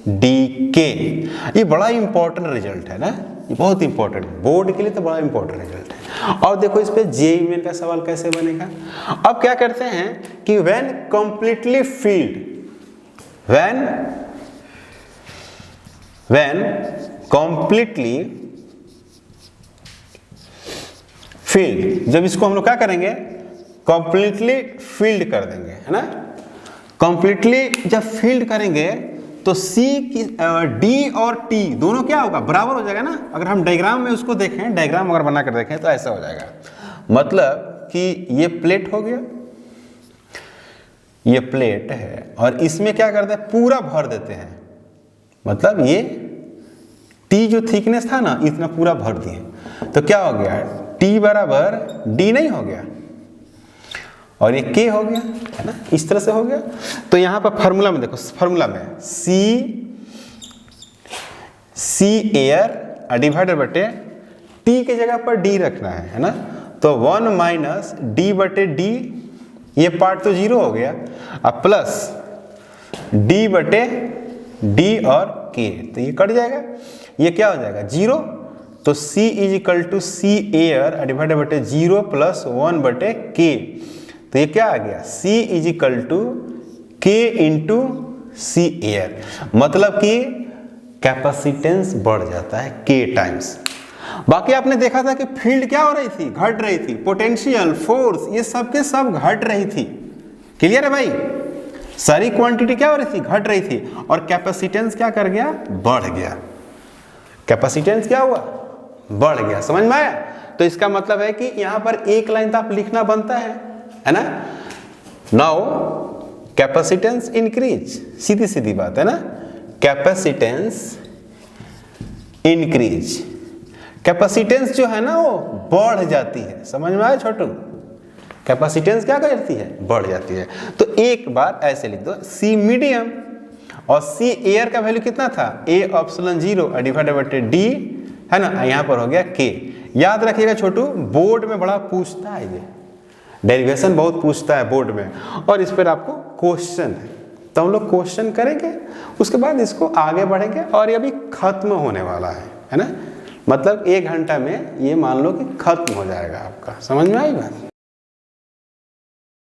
A: डी के। ये बड़ा इंपॉर्टेंट रिजल्ट है ना, ये बहुत इंपॉर्टेंट, बोर्ड के लिए तो बड़ा इंपॉर्टेंट रिजल्ट है। और देखो इस पे जेईई मेन का सवाल कैसे बनेगा। अब क्या करते हैं कि when completely field, when completely field, जब इसको हम लोग क्या करेंगे कंप्लीटली फील्ड कर देंगे, है ना। कंप्लीटली जब फील्ड करेंगे तो सी की डी और टी दोनों क्या होगा, बराबर हो जाएगा ना। अगर हम डायग्राम में उसको देखें, डायग्राम अगर बना कर देखें तो ऐसा हो जाएगा, मतलब कि ये प्लेट हो गया, ये प्लेट है, और इसमें क्या करते हैं पूरा भर देते हैं, मतलब ये टी जो थिकनेस था ना इतना पूरा भर दिए, तो क्या हो गया टी बराबर डी नहीं हो गया, और ये के हो गया, है ना, इस तरह से हो गया। तो यहां पर फार्मूला में देखो, फार्मूला में सी एयर डिवाइडेड बटे टी के जगह पर डी रखना है ना। तो 1 माइनस डी बटे डी, ये पार्ट तो 0 हो गया, अब प्लस डी बटे डी और के, तो ये कट जाएगा, ये क्या हो जाएगा 0। तो C is equal to C air divided बटे 0 प्लस 1 बटे के, तो ये क्या आ गया C इज इक्वल टू के इंटू सी एयर, मतलब कि कैपेसिटेंस बढ़ जाता है के टाइम्स। बाकी आपने देखा था कि फील्ड क्या हो रही थी, घट रही थी, पोटेंशियल फोर्स ये सब के सब घट रही थी। क्लियर है भाई, सारी क्वांटिटी क्या हो रही थी, घट रही थी, और कैपेसिटेंस क्या कर गया, बढ़ गया। कैपेसिटेंस क्या हुआ, बढ़ गया। समझ में आया। तो इसका मतलब है कि यहां पर एक लाइन तो आप लिखना बनता है ना। नाउ कैपेसिटेंस इंक्रीज, सीधी सीधी बात है ना, कैपेसिटेंस इंक्रीज, कैपेसिटेंस जो है ना वो बढ़ जाती है। समझ में आया छोटू, कैपेसिटेंस क्या करती है, बढ़ जाती है। तो एक बार ऐसे लिख दो, सी मीडियम और सी एयर का वैल्यू कितना था, A epsilon 0 divided by D, है ना, यहाँ पर हो गया के। याद रखिएगा छोटू, बोर्ड में बड़ा पूछता है, ये डेरिवेशन बहुत पूछता है बोर्ड में, और इस पर आपको क्वेश्चन है, तो हम लोग क्वेश्चन करेंगे, उसके बाद इसको आगे बढ़ेंगे, और ये अभी खत्म होने वाला है ना, मतलब 1 घंटा में ये मान लो कि खत्म हो जाएगा आपका। समझ में आई बात।